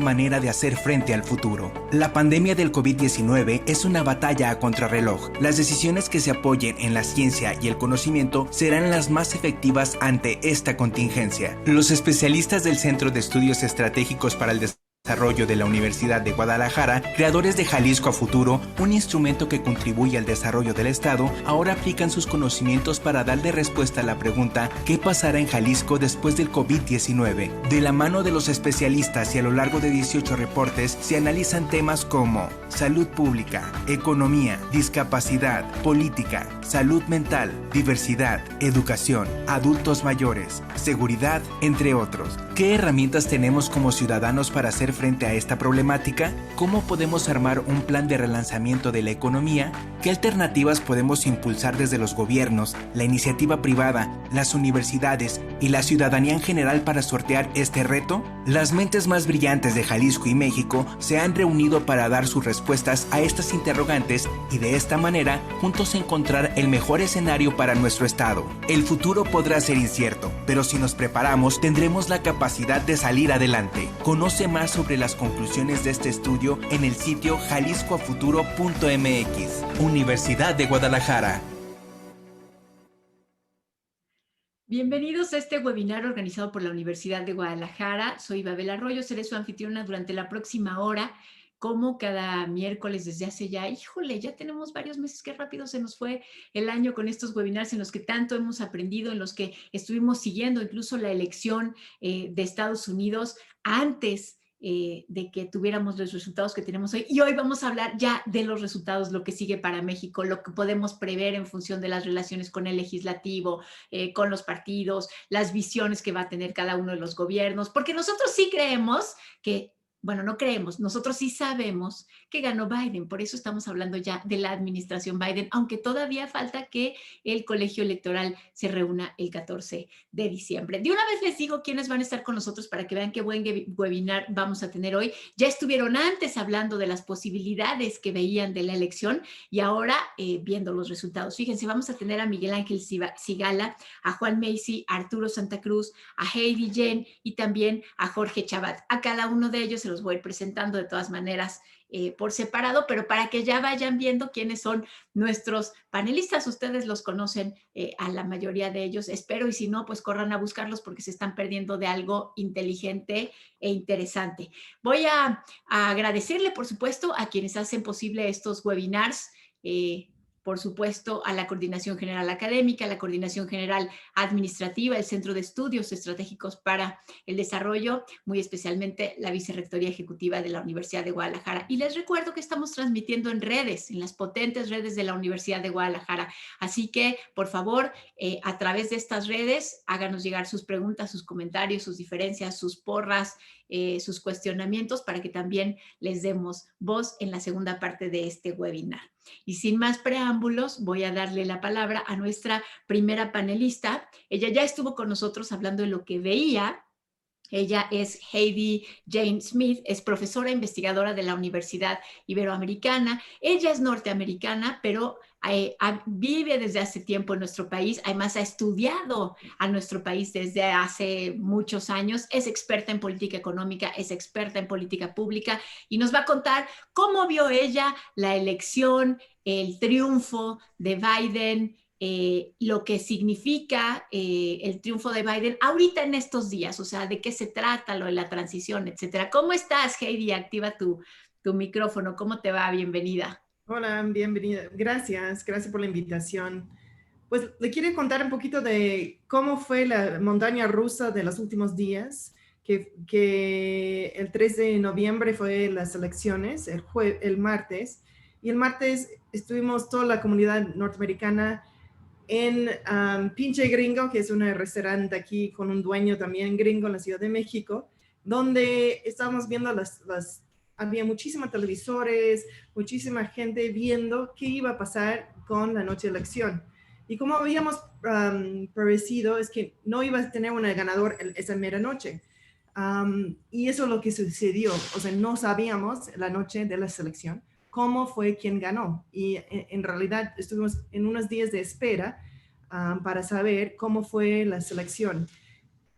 manera de hacer frente al futuro. La pandemia del COVID-19 es una batalla a contrarreloj. Las decisiones que se apoyen en la ciencia y el conocimiento serán las más efectivas ante esta contingencia. Los especialistas del Centro de Estudios Estratégicos para el Desarrollo de la Universidad de Guadalajara, creadores de Jalisco a Futuro, un instrumento que contribuye al desarrollo del Estado, ahora aplican sus conocimientos para darle respuesta a la pregunta ¿qué pasará en Jalisco después del COVID-19? De la mano de los especialistas y a lo largo de 18 reportes se analizan temas como salud pública, economía, discapacidad, política, salud mental, diversidad, educación, adultos mayores, seguridad, entre otros. ¿Qué herramientas tenemos como ciudadanos para hacer frente a esta problemática? ¿Cómo podemos armar un plan de relanzamiento de la economía? ¿Qué alternativas podemos impulsar desde los gobiernos, la iniciativa privada, las universidades y la ciudadanía en general para sortear este reto? Las mentes más brillantes de Jalisco y México se han reunido para dar sus respuestas a estas interrogantes y de esta manera juntos encontrar el mejor escenario para nuestro estado. El futuro podrá ser incierto, pero si nos preparamos tendremos la capacidad de salir adelante. Conoce más sobre las conclusiones de este estudio en el sitio jaliscoafuturo.mx. Universidad de Guadalajara. Bienvenidos a este webinar organizado por la Universidad de Guadalajara. Soy Babel Arroyo, seré su anfitriona durante la próxima hora, como cada miércoles desde hace ya, ya tenemos varios meses, qué rápido se nos fue el año con estos webinars en los que tanto hemos aprendido, en los que estuvimos siguiendo incluso la elección de Estados Unidos antes de que tuviéramos los resultados que tenemos hoy. Y hoy vamos a hablar ya de los resultados, lo que sigue para México, lo que podemos prever en función de las relaciones con el legislativo, con los partidos, las visiones que va a tener cada uno de los gobiernos, porque nosotros sí creemos que, bueno, no creemos, nosotros sí sabemos que ganó Biden, por eso estamos hablando ya de la administración Biden, aunque todavía falta que el colegio electoral se reúna el 14 de diciembre. De una vez les digo quiénes van a estar con nosotros para que vean qué buen webinar vamos a tener hoy. Ya estuvieron antes hablando de las posibilidades que veían de la elección y ahora viendo los resultados. Fíjense, vamos a tener a Miguel Ángel Sigala, a Juan Macy, a Arturo Santa Cruz, a Heidi Jen y también a Jorge Chabat. A cada uno de ellos se los voy a ir presentando de todas maneras por separado, pero para que ya vayan viendo quiénes son nuestros panelistas. Ustedes los conocen a la mayoría de ellos, espero, y si no, pues corran a buscarlos porque se están perdiendo de algo inteligente e interesante. Voy a agradecerle, por supuesto, a quienes hacen posible estos webinars, por supuesto, a la Coordinación General Académica, a la Coordinación General Administrativa, el Centro de Estudios Estratégicos para el Desarrollo, muy especialmente la Vicerrectoría Ejecutiva de la Universidad de Guadalajara. Y les recuerdo que estamos transmitiendo en redes, en las potentes redes de la Universidad de Guadalajara. Así que, por favor, a través de estas redes, háganos llegar sus preguntas, sus comentarios, sus diferencias, sus porras, sus cuestionamientos para que también les demos voz en la segunda parte de este webinar. Y sin más preámbulos, voy a darle la palabra a nuestra primera panelista. Ella ya estuvo con nosotros hablando de lo que veía. Ella es Heidi Jane Smith, es profesora investigadora de la Universidad Iberoamericana. Ella es norteamericana, pero vive desde hace tiempo en nuestro país. Además, ha estudiado a nuestro país desde hace muchos años. Es experta en política económica, es experta en política pública y nos va a contar cómo vio ella la elección, el triunfo de Biden, lo que significa el triunfo de Biden ahorita en estos días, o sea, de qué se trata lo de la transición, etcétera. ¿Cómo estás, Heidi? Activa tu micrófono. ¿Cómo te va? Bienvenida. Hola, bienvenida. Gracias por la invitación. Pues le quiero contar un poquito de cómo fue la montaña rusa de los últimos días, que el 3 de noviembre fue las elecciones, el martes, y el martes estuvimos toda la comunidad norteamericana en Pinche Gringo, que es un restaurante aquí con un dueño también gringo en la Ciudad de México, donde estábamos viendo había muchísimos televisores, muchísima gente viendo qué iba a pasar con la noche de elección. Y como habíamos previsido, es que no iba a tener un ganador esa mera noche. Y eso es lo que sucedió. O sea, no sabíamos la noche de la selección cómo fue quien ganó. Y en realidad estuvimos en unos días de espera para saber cómo fue la selección.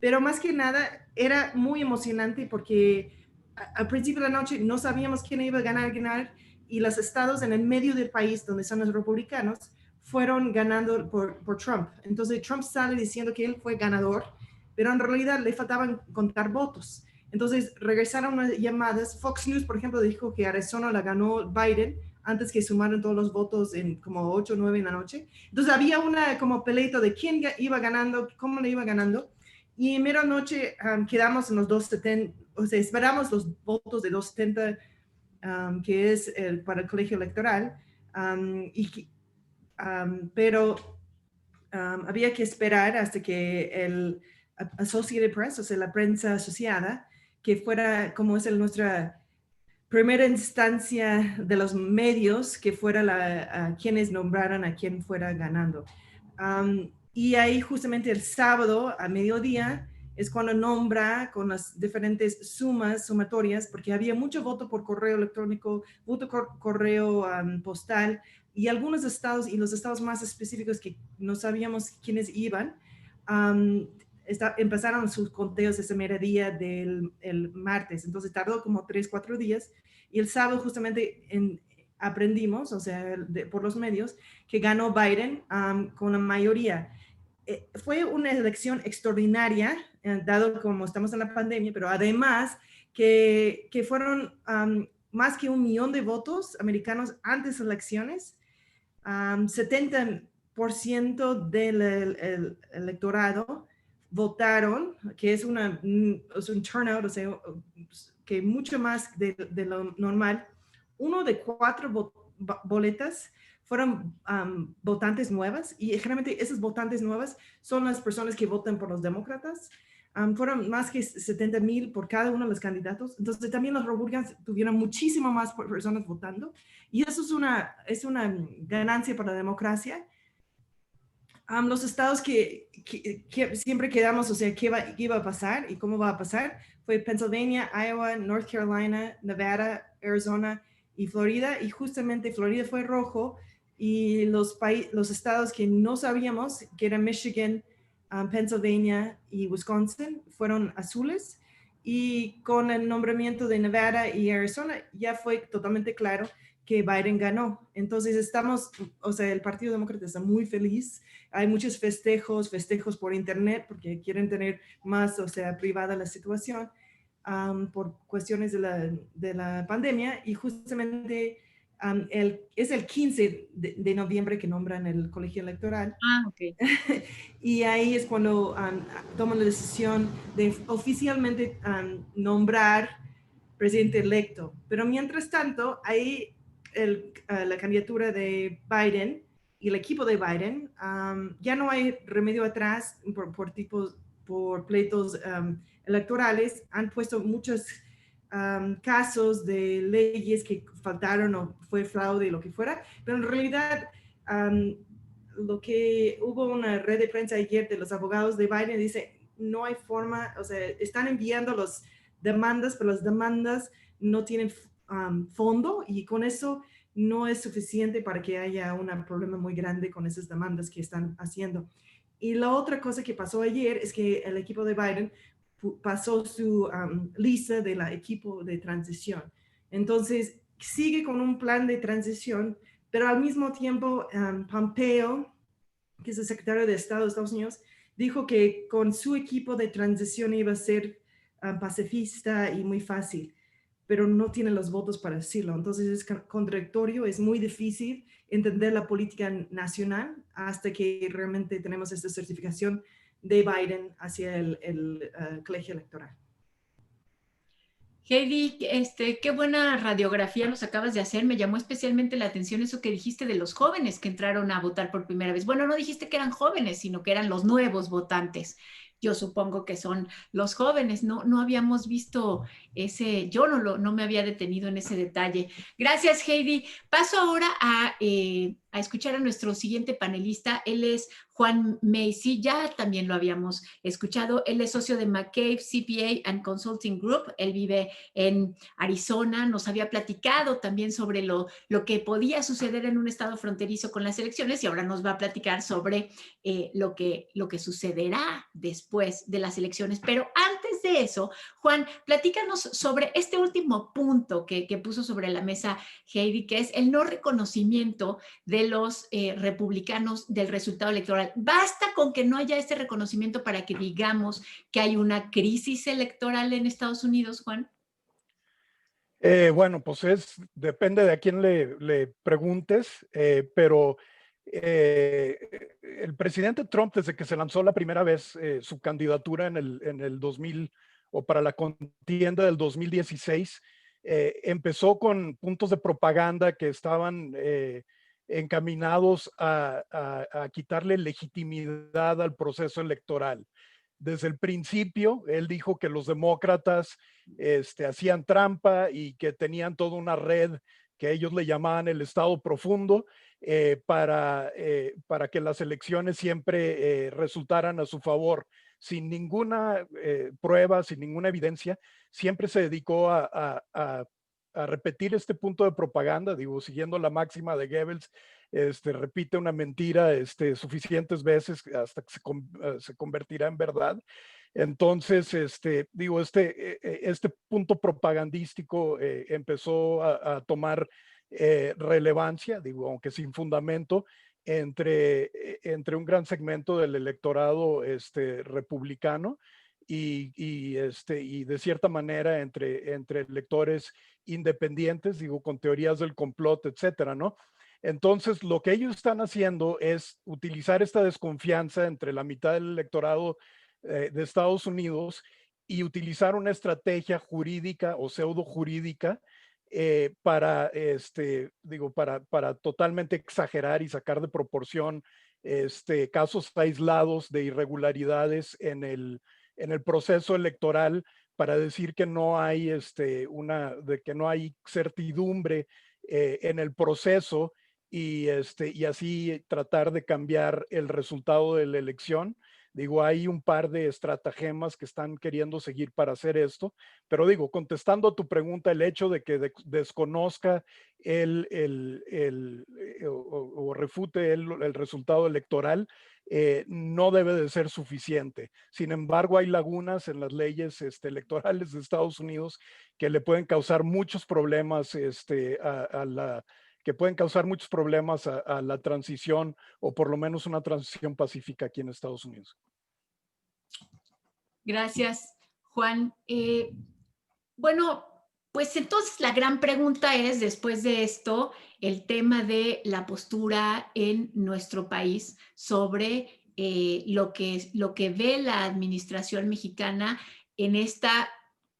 Pero más que nada era muy emocionante porque al principio de la noche no sabíamos quién iba a ganar, y los estados en el medio del país, donde son los republicanos, fueron ganando por Trump. Entonces Trump sale diciendo que él fue ganador, pero en realidad le faltaban contar votos. Entonces regresaron unas llamadas. Fox News, por ejemplo, dijo que Arizona la ganó Biden antes que sumaron todos los votos en como 8 o 9 en la noche. Entonces había una como peleito de quién iba ganando, cómo le iba ganando. Y en medianoche quedamos en los 270, o sea, esperamos los votos de 270, que es para el colegio electoral, pero había que esperar hasta que el Associated Press, o sea, la prensa asociada, que fuera como es nuestra primera instancia de los medios, que fuera quienes nombraran a quien fuera ganando. Y ahí justamente el sábado a mediodía es cuando nombra con las diferentes sumatorias, porque había mucho voto por correo electrónico, voto por correo postal, y algunos estados, y los estados más específicos que no sabíamos quiénes iban, empezaron sus conteos ese mediodía del el martes. Entonces tardó como 3-4 días, y el sábado justamente aprendimos, o sea, por los medios, que ganó Biden con la mayoría. Fue una elección extraordinaria, dado como estamos en la pandemia, pero además que fueron más que 1 millón de votos americanos antes de elecciones. 70% del electorado votaron, que es un turnout, o sea, que mucho más de lo normal. 1 de 4 boletas fueron votantes nuevas, y generalmente esas votantes nuevas son las personas que votan por los demócratas. Fueron más que 70,000 por cada uno de los candidatos. Entonces también los republicanos tuvieron muchísimo más personas votando, y eso es una ganancia para la democracia. Los estados que siempre quedamos, o sea, ¿qué iba a pasar y cómo va a pasar? Fue Pennsylvania, Iowa, North Carolina, Nevada, Arizona y Florida. Y justamente Florida fue rojo, y los estados que no sabíamos, que eran Michigan, Pennsylvania y Wisconsin, fueron azules. Y con el nombramiento de Nevada y Arizona ya fue totalmente claro que Biden ganó. Entonces o sea, el Partido Demócrata está muy feliz. Hay muchos festejos por internet, porque quieren tener más, o sea, privada la situación por cuestiones de la pandemia. Y justamente es el 15 de noviembre que nombran el colegio electoral. Ok. Y ahí es cuando toman la decisión de oficialmente nombrar presidente electo. Pero mientras tanto, ahí la candidatura de Biden y el equipo de Biden, ya no hay remedio atrás por pleitos electorales. Han puesto muchos casos de leyes que faltaron o fue fraude, lo que fuera, pero en realidad lo que hubo una red de prensa ayer de los abogados de Biden dice, no hay forma, o sea, están enviando las demandas, pero las demandas no tienen fondo, y con eso no es suficiente para que haya un problema muy grande con esas demandas que están haciendo. Y la otra cosa que pasó ayer es que el equipo de Biden pasó su lista del equipo de transición. Entonces, sigue con un plan de transición, pero al mismo tiempo Pompeo, que es el secretario de Estado de Estados Unidos, dijo que con su equipo de transición iba a ser pacifista y muy fácil, pero no tiene los votos para decirlo. Entonces es contradictorio, es muy difícil entender la política nacional hasta que realmente tenemos esta certificación de Biden hacia el colegio electoral. Heidi, qué buena radiografía nos acabas de hacer. Me llamó especialmente la atención eso que dijiste de los jóvenes que entraron a votar por primera vez. Bueno, no dijiste que eran jóvenes, sino que eran los nuevos votantes. Yo supongo que son los jóvenes. No habíamos visto yo no me había detenido en ese detalle. Gracias, Heidi. Paso ahora a escuchar a nuestro siguiente panelista. Él es Juan Macy, ya también lo habíamos escuchado. Él es socio de McCabe CPA and Consulting Group. Él vive en Arizona. Nos había platicado también sobre lo que podía suceder en un estado fronterizo con las elecciones, y ahora nos va a platicar sobre lo que sucederá después de las elecciones. Pero antes antes de eso, Juan, platícanos sobre este último punto que puso sobre la mesa Heidi, que es el no reconocimiento de los republicanos del resultado electoral. ¿Basta con que no haya este reconocimiento para que digamos que hay una crisis electoral en Estados Unidos, Juan? Bueno, pues depende de a quién le preguntes, pero el presidente Trump, desde que se lanzó la primera vez su candidatura en el 2000 o para la contienda del 2016, empezó con puntos de propaganda que estaban encaminados a quitarle legitimidad al proceso electoral. Desde el principio, él dijo que los demócratas hacían trampa y que tenían toda una red que ellos le llamaban el Estado profundo para que las elecciones siempre resultaran a su favor. Sin ninguna prueba, sin ninguna evidencia, siempre se dedicó a repetir este punto de propaganda, digo, siguiendo la máxima de Goebbels, repite una mentira suficientes veces hasta que se convertirá en verdad. Entonces, digo, este punto propagandístico empezó a tomar relevancia, digo, aunque sin fundamento, entre un gran segmento del electorado republicano y de cierta manera entre electores independientes, digo, con teorías del complot, etcétera, ¿no? Entonces, lo que ellos están haciendo es utilizar esta desconfianza entre la mitad del electorado de Estados Unidos y utilizar una estrategia jurídica o pseudo jurídica para totalmente exagerar y sacar de proporción casos aislados de irregularidades en el proceso electoral para decir que no hay que no hay certidumbre en el proceso y así tratar de cambiar el resultado de la elección. Digo, hay un par de estratagemas que están queriendo seguir para hacer esto, pero digo, contestando a tu pregunta, el hecho de que desconozca o refute el resultado electoral no debe de ser suficiente. Sin embargo, hay lagunas en las leyes electorales de Estados Unidos que le pueden causar muchos problemas que pueden causar muchos problemas a la transición o por lo menos una transición pacífica aquí en Estados Unidos. Gracias, Juan. Bueno, pues entonces la gran pregunta es, después de esto, el tema de la postura en nuestro país sobre lo que ve la administración mexicana en esta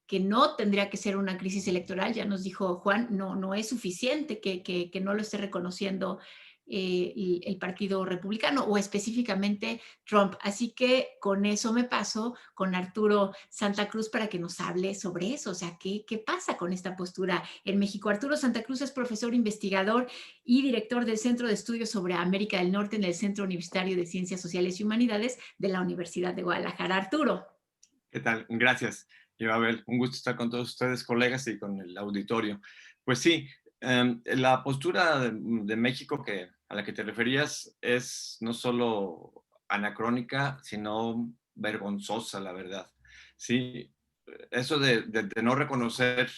que no tendría que ser una crisis electoral, ya nos dijo Juan, no es suficiente que no lo esté reconociendo el Partido Republicano o específicamente Trump. Así que con eso me paso con Arturo Santa Cruz para que nos hable sobre eso, o sea, ¿qué pasa con esta postura en México? Arturo Santa Cruz es profesor investigador y director del Centro de Estudios sobre América del Norte en el Centro Universitario de Ciencias Sociales y Humanidades de la Universidad de Guadalajara. Arturo. ¿Qué tal? Gracias, Abel. Un gusto estar con todos ustedes, colegas, y con el auditorio. Pues sí, la postura de México a la que te referías es no solo anacrónica, sino vergonzosa, la verdad. Sí, eso de no reconocer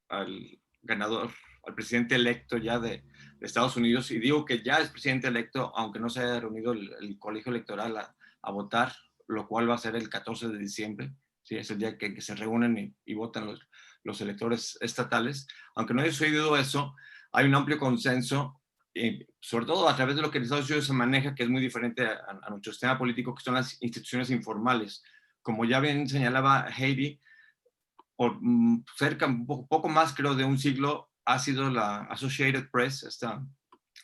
al ganador, al presidente electo ya de Estados Unidos, y digo que ya es presidente electo, aunque no se haya reunido el colegio electoral a votar, lo cual va a ser el 14 de diciembre. Sí, es el día que se reúnen y votan los electores estatales. Aunque no haya sucedido eso, hay un amplio consenso, sobre todo a través de lo que en Estados Unidos se maneja, que es muy diferente a nuestro sistema político, que son las instituciones informales. Como ya bien señalaba Heidi, por cerca, un poco más creo de un siglo, ha sido la Associated Press, esta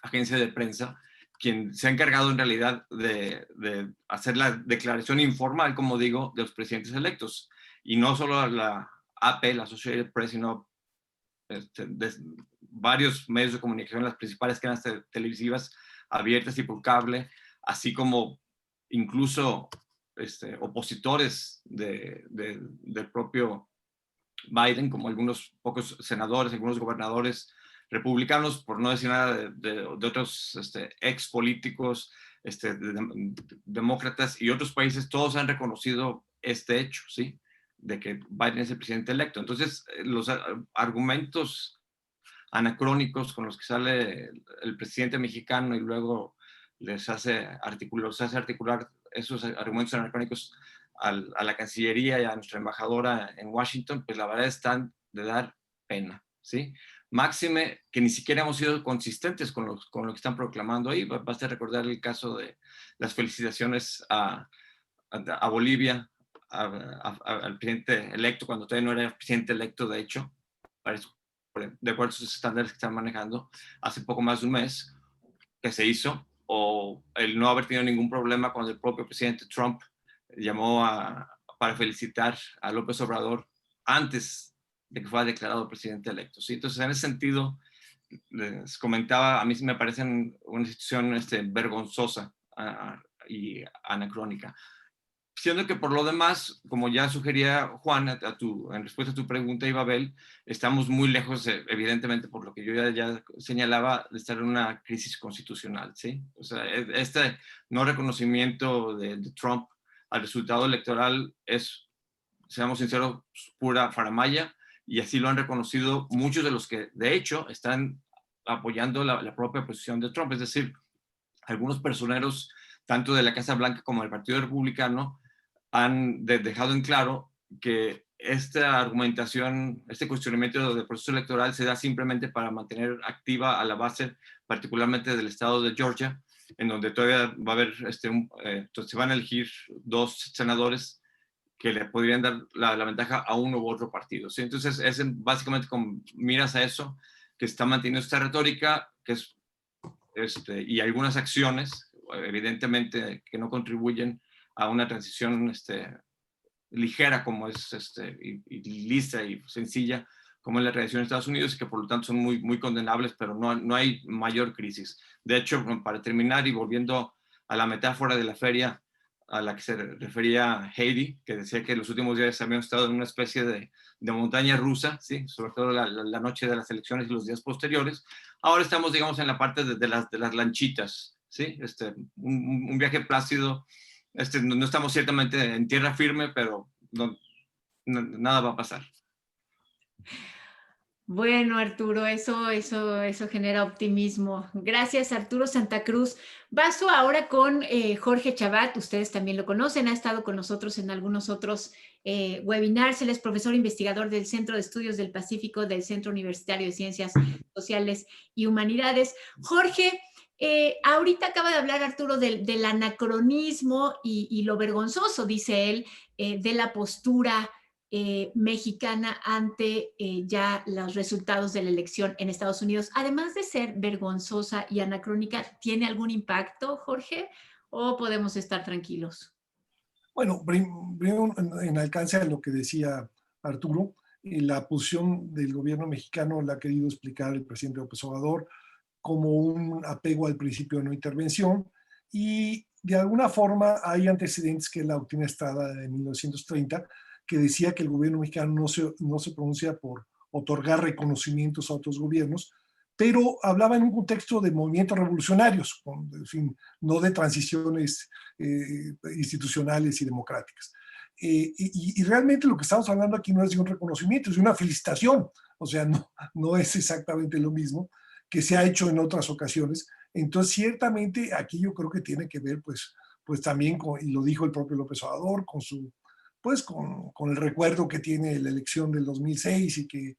agencia de prensa, quien se ha encargado en realidad de hacer la declaración informal, como digo, de los presidentes electos. Y no solo la AP, la Associated Press, sino varios medios de comunicación, las principales cadenas televisivas abiertas y por cable, así como incluso opositores del propio Biden, como algunos pocos senadores, algunos gobernadores republicanos, por no decir nada de otros ex políticos, demócratas y otros países, todos han reconocido este hecho, ¿sí? de que Biden es el presidente electo. Entonces, los argumentos anacrónicos con los que sale el presidente mexicano y luego los hace articular esos argumentos anacrónicos a la Cancillería y a nuestra embajadora en Washington, pues la verdad están de dar pena, ¿sí? Máxime que ni siquiera hemos sido consistentes con lo que están proclamando ahí. Basta recordar el caso de las felicitaciones a Bolivia, al presidente electo, cuando todavía no era presidente electo, de hecho, de acuerdo a sus estándares que están manejando, hace poco más de un mes que se hizo, o el no haber tenido ningún problema cuando el propio presidente Trump llamó para felicitar a López Obrador antes de que fuera declarado presidente electo, ¿sí? Entonces, en ese sentido, les comentaba, a mí me parece una institución vergonzosa y anacrónica. Siendo que por lo demás, como ya sugería Juan, en respuesta a tu pregunta, Ibabel, estamos muy lejos, evidentemente, por lo que yo ya señalaba, de estar en una crisis constitucional, ¿sí? O sea, este no reconocimiento de Trump al resultado electoral es, seamos sinceros, pura faramalla, y así lo han reconocido muchos de los que, de hecho, están apoyando la propia posición de Trump. Es decir, algunos personeros, tanto de la Casa Blanca como del Partido Republicano, han dejado en claro que esta argumentación, este cuestionamiento del proceso electoral se da simplemente para mantener activa a la base, particularmente del estado de Georgia, en donde todavía va a haber, se van a elegir 2 senadores que le podrían dar la ventaja a uno u otro partido, ¿sí? Entonces, es básicamente con miras a eso que está manteniendo esta retórica, que es, y algunas acciones, evidentemente, que no contribuyen a una transición ligera como es y lista y sencilla como es la relación de Estados Unidos, y que por lo tanto son muy, muy condenables, pero no hay mayor crisis. De hecho, para terminar y volviendo a la metáfora de la feria a la que se refería Heidi, que decía que los últimos días habíamos estado en una especie de montaña rusa, ¿sí? Sobre todo la noche de las elecciones y los días posteriores. Ahora estamos, digamos, en la parte de las lanchitas, ¿sí? Un viaje plácido. No estamos ciertamente en tierra firme, pero nada va a pasar. Bueno, Arturo, eso genera optimismo. Gracias, Arturo Santa Cruz. Paso ahora con Jorge Chabat. Ustedes también lo conocen, ha estado con nosotros en algunos otros webinars. Él es profesor investigador del Centro de Estudios del Pacífico del Centro Universitario de Ciencias Sociales y Humanidades. Jorge, ahorita acaba de hablar Arturo del anacronismo y lo vergonzoso, dice él, de la postura mexicana ante ya los resultados de la elección en Estados Unidos. Además de ser vergonzosa y anacrónica, ¿tiene algún impacto, Jorge? ¿O podemos estar tranquilos? Bueno, primero en alcance a lo que decía Arturo, la posición del gobierno mexicano la ha querido explicar el presidente López Obrador como un apego al principio de no intervención, y de alguna forma hay antecedentes que la doctrina Estrada de 1930 que decía que el gobierno mexicano no se pronuncia por otorgar reconocimientos a otros gobiernos, pero hablaba en un contexto de movimientos revolucionarios, en fin, no de transiciones institucionales y democráticas. Y realmente lo que estamos hablando aquí no es de un reconocimiento, es de una felicitación. O sea, no es exactamente lo mismo que se ha hecho en otras ocasiones. Entonces, ciertamente, aquí yo creo que tiene que ver, pues también, y lo dijo el propio López Obrador, con el recuerdo que tiene la elección del 2006 y que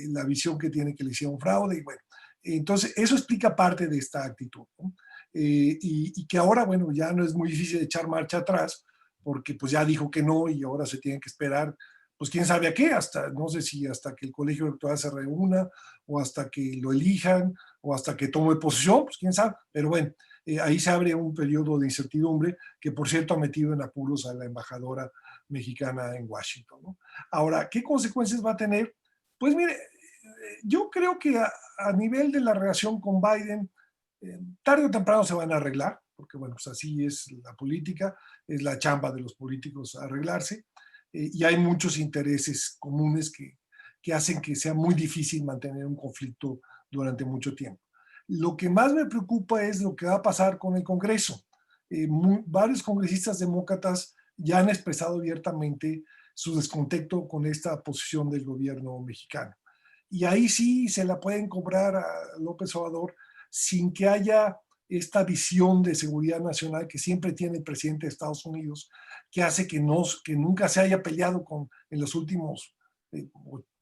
la visión que tiene que le hicieron fraude. Y bueno, entonces eso explica parte de esta actitud, ¿no? Y que ahora, bueno, ya no es muy difícil echar marcha atrás, porque pues ya dijo que no y ahora se tiene que esperar, pues quién sabe a qué, no sé si hasta que el colegio electoral se reúna, o hasta que lo elijan, o hasta que tome posesión, pues quién sabe, pero bueno, ahí se abre un periodo de incertidumbre que, por cierto, ha metido en apuros a la embajadora mexicana en Washington, ¿no? Ahora, ¿qué consecuencias va a tener? Pues mire, yo creo que a nivel de la relación con Biden, tarde o temprano se van a arreglar, porque bueno, pues así es la política, es la chamba de los políticos arreglarse, y hay muchos intereses comunes que hacen que sea muy difícil mantener un conflicto durante mucho tiempo. Lo que más me preocupa es lo que va a pasar con el Congreso. Varios congresistas demócratas ya han expresado abiertamente su descontento con esta posición del gobierno mexicano. Y ahí sí se la pueden cobrar a López Obrador sin que haya esta visión de seguridad nacional que siempre tiene el presidente de Estados Unidos, que hace que nunca se haya peleado en los últimos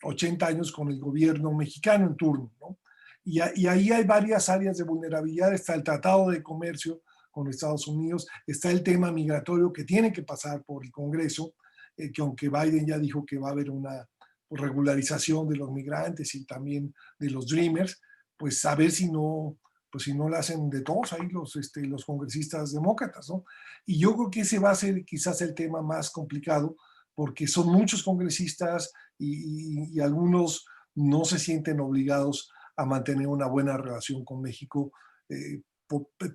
80 años con el gobierno mexicano en turno, ¿no? Y ahí hay varias áreas de vulnerabilidad. Está el Tratado de Comercio con Estados Unidos, está el tema migratorio que tiene que pasar por el Congreso, que aunque Biden ya dijo que va a haber una regularización de los migrantes y también de los Dreamers, pues a ver si no la hacen de todos ahí los congresistas demócratas, ¿no? Y yo creo que ese va a ser quizás el tema más complicado, porque son muchos congresistas y algunos no se sienten obligados a mantener una buena relación con México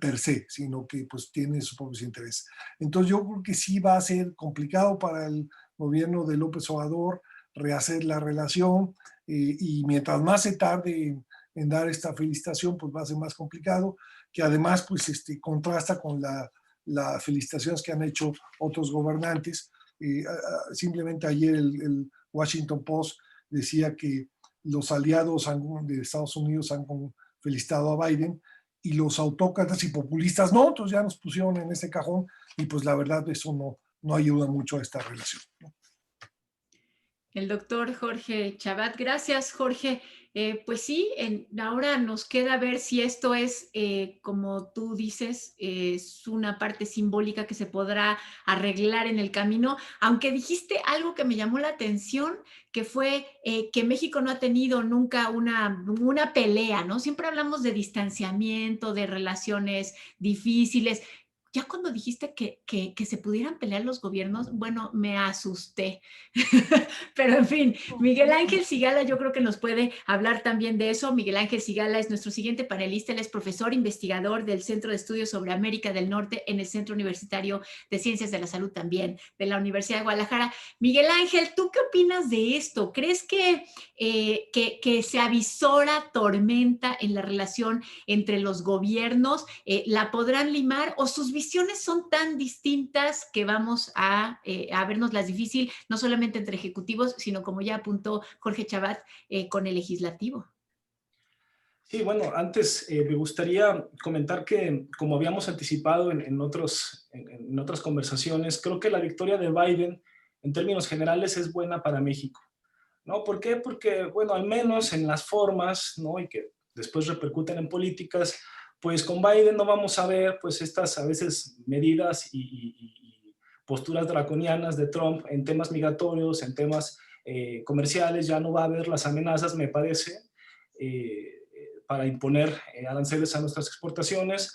per se, sino que pues tienen sus propios intereses. Entonces yo creo que sí va a ser complicado para el gobierno de López Obrador rehacer la relación, y mientras más se tarde en dar esta felicitación, pues va a ser más complicado, que además pues contrasta con las felicitaciones que han hecho otros gobernantes. Simplemente ayer el Washington Post decía que los aliados de Estados Unidos han felicitado a Biden y los autócratas y populistas no, entonces ya nos pusieron en ese cajón, y pues la verdad eso no ayuda mucho a esta relación, ¿no? El doctor Jorge Chabat. Gracias, Jorge. Pues sí, ahora nos queda ver si esto es, como tú dices, es una parte simbólica que se podrá arreglar en el camino, aunque dijiste algo que me llamó la atención, que fue que México no ha tenido nunca una pelea, ¿no? Siempre hablamos de distanciamiento, de relaciones difíciles. Ya cuando dijiste que se pudieran pelear los gobiernos, bueno, me asusté. Pero en fin, Miguel Ángel Sigala yo creo que nos puede hablar también de eso. Miguel Ángel Sigala es nuestro siguiente panelista. Él es profesor investigador del Centro de Estudios sobre América del Norte en el Centro Universitario de Ciencias de la Salud también de la Universidad de Guadalajara. Miguel Ángel, ¿tú qué opinas de esto? ¿Crees que se avisora tormenta en la relación entre los gobiernos? ¿La podrán limar o sus visiones son tan distintas que vamos a vernos las difícil, no solamente entre ejecutivos, sino como ya apuntó Jorge Chabat, con el legislativo? Sí, bueno, antes me gustaría comentar que, como habíamos anticipado en otras conversaciones, creo que la victoria de Biden, en términos generales, es buena para México, ¿no? ¿Por qué? Porque, bueno, al menos en las formas, ¿no? Y que después repercuten en políticas, pues con Biden no vamos a ver, pues, estas a veces medidas y posturas draconianas de Trump en temas migratorios, en temas comerciales. Ya no va a haber las amenazas, me parece, para imponer aranceles a nuestras exportaciones,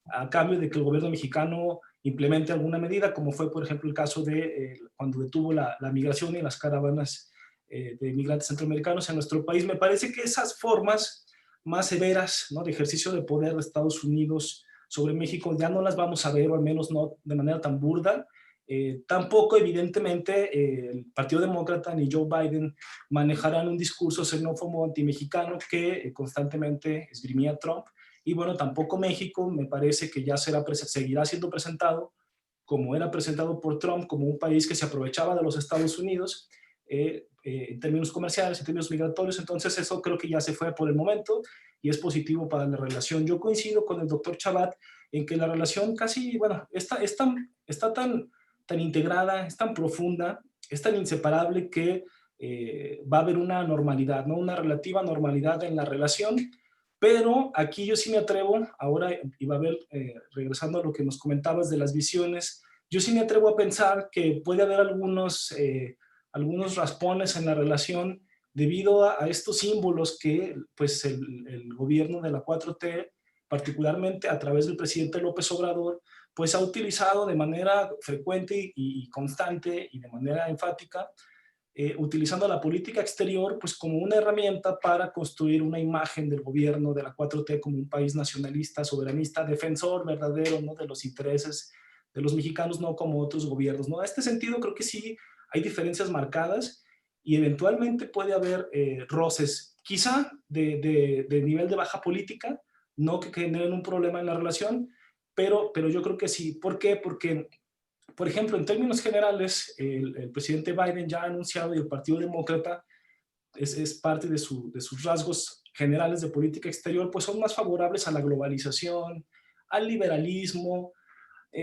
a cambio de que el gobierno mexicano implemente alguna medida, como fue, por ejemplo, el caso de cuando detuvo la migración y las caravanas de migrantes centroamericanos en nuestro país. Me parece que esas formas más severas, ¿no?, de ejercicio de poder de Estados Unidos sobre México ya no las vamos a ver, o al menos no de manera tan burda. Tampoco, evidentemente, el Partido Demócrata ni Joe Biden manejarán un discurso xenófobo antimexicano que constantemente esgrimía Trump. Y bueno, tampoco México, me parece que ya seguirá siendo presentado como era presentado por Trump, como un país que se aprovechaba de los Estados Unidos en términos comerciales, en términos migratorios. Entonces eso creo que ya se fue por el momento y es positivo para la relación. Yo coincido con el doctor Chabat en que la relación casi, bueno, está tan integrada, es tan profunda, es tan inseparable que va a haber una normalidad, ¿no? Una relativa normalidad en la relación. Pero aquí yo sí me atrevo, ahora iba a ver, regresando a lo que nos comentabas de las visiones, yo sí me atrevo a pensar que puede haber algunos raspones en la relación debido a estos símbolos que pues el gobierno de la 4T, particularmente a través del presidente López Obrador, pues ha utilizado de manera frecuente y constante y de manera enfática, utilizando la política exterior pues como una herramienta para construir una imagen del gobierno de la 4T como un país nacionalista, soberanista, defensor verdadero, ¿no?, de los intereses de los mexicanos, no como otros gobiernos, ¿no? En este sentido creo que sí hay diferencias marcadas y eventualmente puede haber roces, quizá de nivel de baja política, no que generen un problema en la relación, pero yo creo que sí. ¿Por qué? Porque por ejemplo, en términos generales, el presidente Biden ya ha anunciado, y el Partido Demócrata es parte de sus rasgos generales de política exterior, pues son más favorables a la globalización, al liberalismo,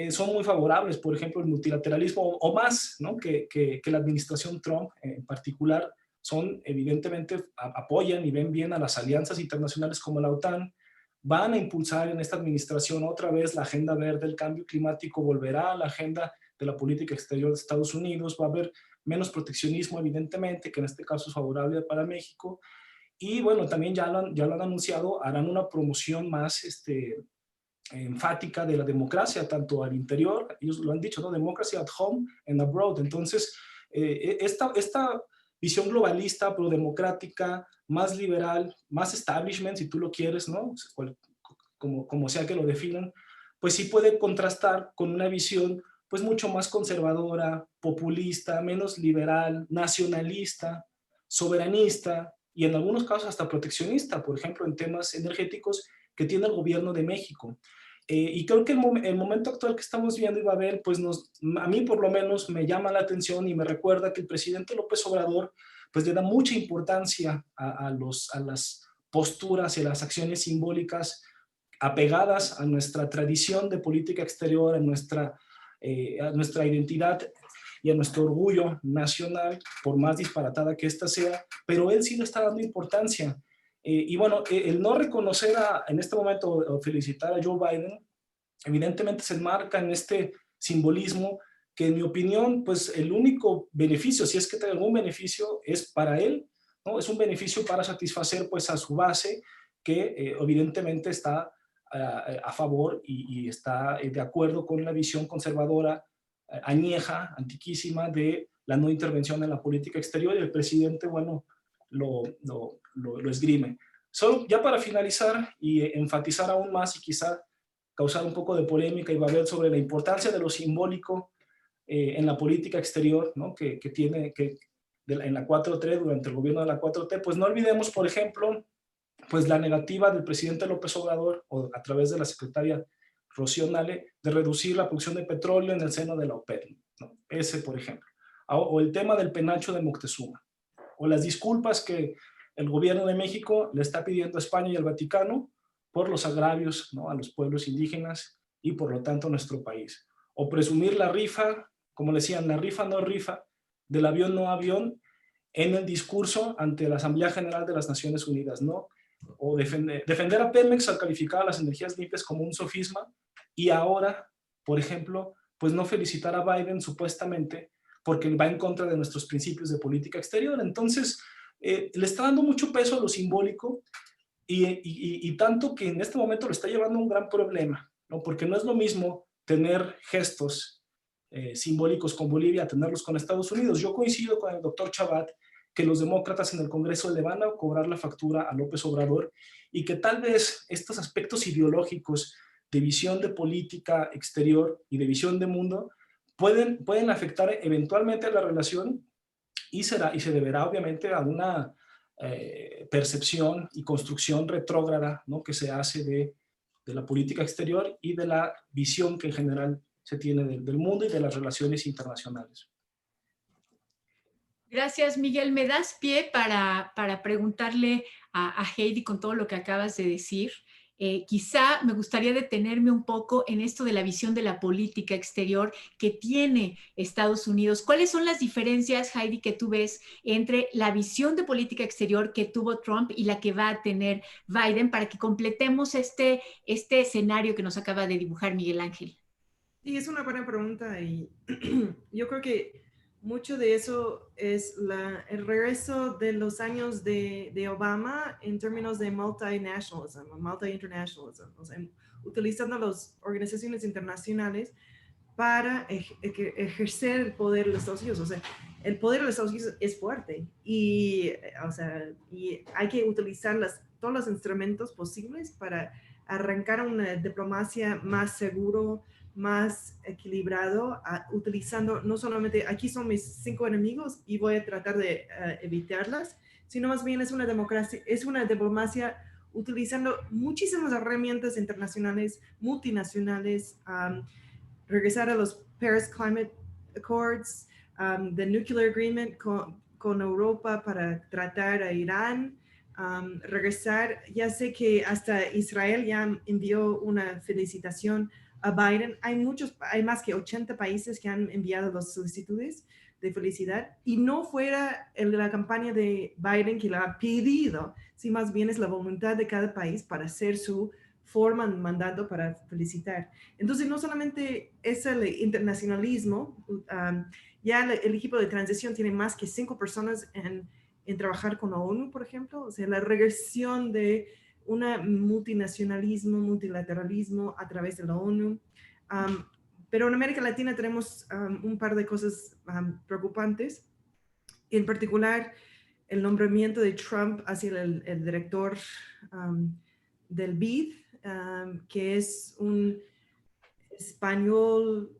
son muy favorables, por ejemplo, al multilateralismo, o más, ¿no? que la administración Trump en particular, son evidentemente, apoyan y ven bien a las alianzas internacionales como la OTAN, van a impulsar en esta administración otra vez la agenda verde, el cambio climático volverá a la agenda de la política exterior de Estados Unidos, va a haber menos proteccionismo evidentemente, que en este caso es favorable para México, y bueno, también ya lo han anunciado, harán una promoción más enfática de la democracia, tanto al interior, ellos lo han dicho, ¿no? Democracy at home and abroad. Entonces, esta visión globalista, prodemocrática, más liberal, más establishment, si tú lo quieres, ¿no? Como sea que lo definan, pues sí puede contrastar con una visión pues mucho más conservadora, populista, menos liberal, nacionalista, soberanista y en algunos casos hasta proteccionista, por ejemplo, en temas energéticos que tiene el gobierno de México. Y creo que el momento actual que estamos viendo, Ibabel, pues a mí por lo menos me llama la atención y me recuerda que el presidente López Obrador pues le da mucha importancia a las posturas y a las acciones simbólicas apegadas a nuestra tradición de política exterior, a nuestra identidad y a nuestro orgullo nacional, por más disparatada que ésta sea, pero él sí le está dando importancia. Y bueno, el no reconocer en este momento o felicitar a Joe Biden, evidentemente se enmarca en este simbolismo que en mi opinión, pues el único beneficio, si es que tiene algún beneficio, es para él, ¿no? Es un beneficio para satisfacer pues a su base, que evidentemente está a favor y está de acuerdo con la visión conservadora, añeja, antiquísima de la no intervención en la política exterior, y el presidente, bueno, lo esgrime. Solo ya para finalizar y enfatizar aún más y quizá causar un poco de polémica, y va a haber sobre la importancia de lo simbólico en la política exterior, ¿no? que tiene en la 4T, durante el gobierno de la 4T, pues no olvidemos, por ejemplo, pues la negativa del presidente López Obrador, o a través de la secretaria Rocío Nale, de reducir la producción de petróleo en el seno de la OPEP, ¿no? Ese, por ejemplo. O el tema del penacho de Moctezuma, o las disculpas que el gobierno de México le está pidiendo a España y al Vaticano por los agravios, ¿no? a los pueblos indígenas y por lo tanto a nuestro país. O presumir la rifa, como le decían, la rifa no rifa, del avión no avión, en el discurso ante la Asamblea General de las Naciones Unidas, ¿no? O defender a Pemex al calificar a las energías limpias como un sofisma, y ahora, por ejemplo, pues no felicitar a Biden supuestamente porque va en contra de nuestros principios de política exterior. Entonces, le está dando mucho peso a lo simbólico y tanto que en este momento lo está llevando a un gran problema, ¿no? Porque no es lo mismo tener gestos simbólicos con Bolivia a tenerlos con Estados Unidos. Yo coincido con el doctor Chabat que los demócratas en el Congreso le van a cobrar la factura a López Obrador, y que tal vez estos aspectos ideológicos de visión de política exterior y de visión de mundo pueden afectar eventualmente a la relación, y se deberá obviamente a una percepción y construcción retrógrada, ¿no? que se hace de la política exterior y de la visión que en general se tiene del mundo y de las relaciones internacionales. Gracias, Miguel. Me das pie para preguntarle a Heidi con todo lo que acabas de decir. Quizá me gustaría detenerme un poco en esto de la visión de la política exterior que tiene Estados Unidos. ¿Cuáles son las diferencias, Heidi, que tú ves entre la visión de política exterior que tuvo Trump y la que va a tener Biden, para que completemos este escenario que nos acaba de dibujar Miguel Ángel? Sí, es una buena pregunta, y yo creo que mucho de eso es el regreso de los años de Obama en términos de multinationalism, multi-internationalism, o sea, utilizando las organizaciones internacionales para ejercer el poder de los Estados Unidos. O sea, el poder de los Estados Unidos es fuerte y hay que utilizar todos los instrumentos posibles para arrancar una diplomacia más seguro, más equilibrado, utilizando no solamente aquí son mis 5 enemigos y voy a tratar de evitarlas, sino más bien es una diplomacia utilizando muchísimas herramientas internacionales, multinacionales, regresar a los Paris Climate Accords, the Nuclear Agreement con Europa para tratar a Irán, regresar. Ya sé que hasta Israel ya envió una felicitación a Biden. Hay más que 80 países que han enviado las solicitudes de felicidad, y no fuera la campaña de Biden que la ha pedido, si más bien es la voluntad de cada país para hacer su forma, mandato para felicitar. Entonces, no solamente es el internacionalismo, ya el equipo de transición tiene más que 5 personas en trabajar con la ONU, por ejemplo, o sea, la regresión de un multinacionalismo, multilateralismo a través de la ONU. Pero en América Latina tenemos un par de cosas preocupantes, en particular el nombramiento de Trump hacia el director del BID, que es un español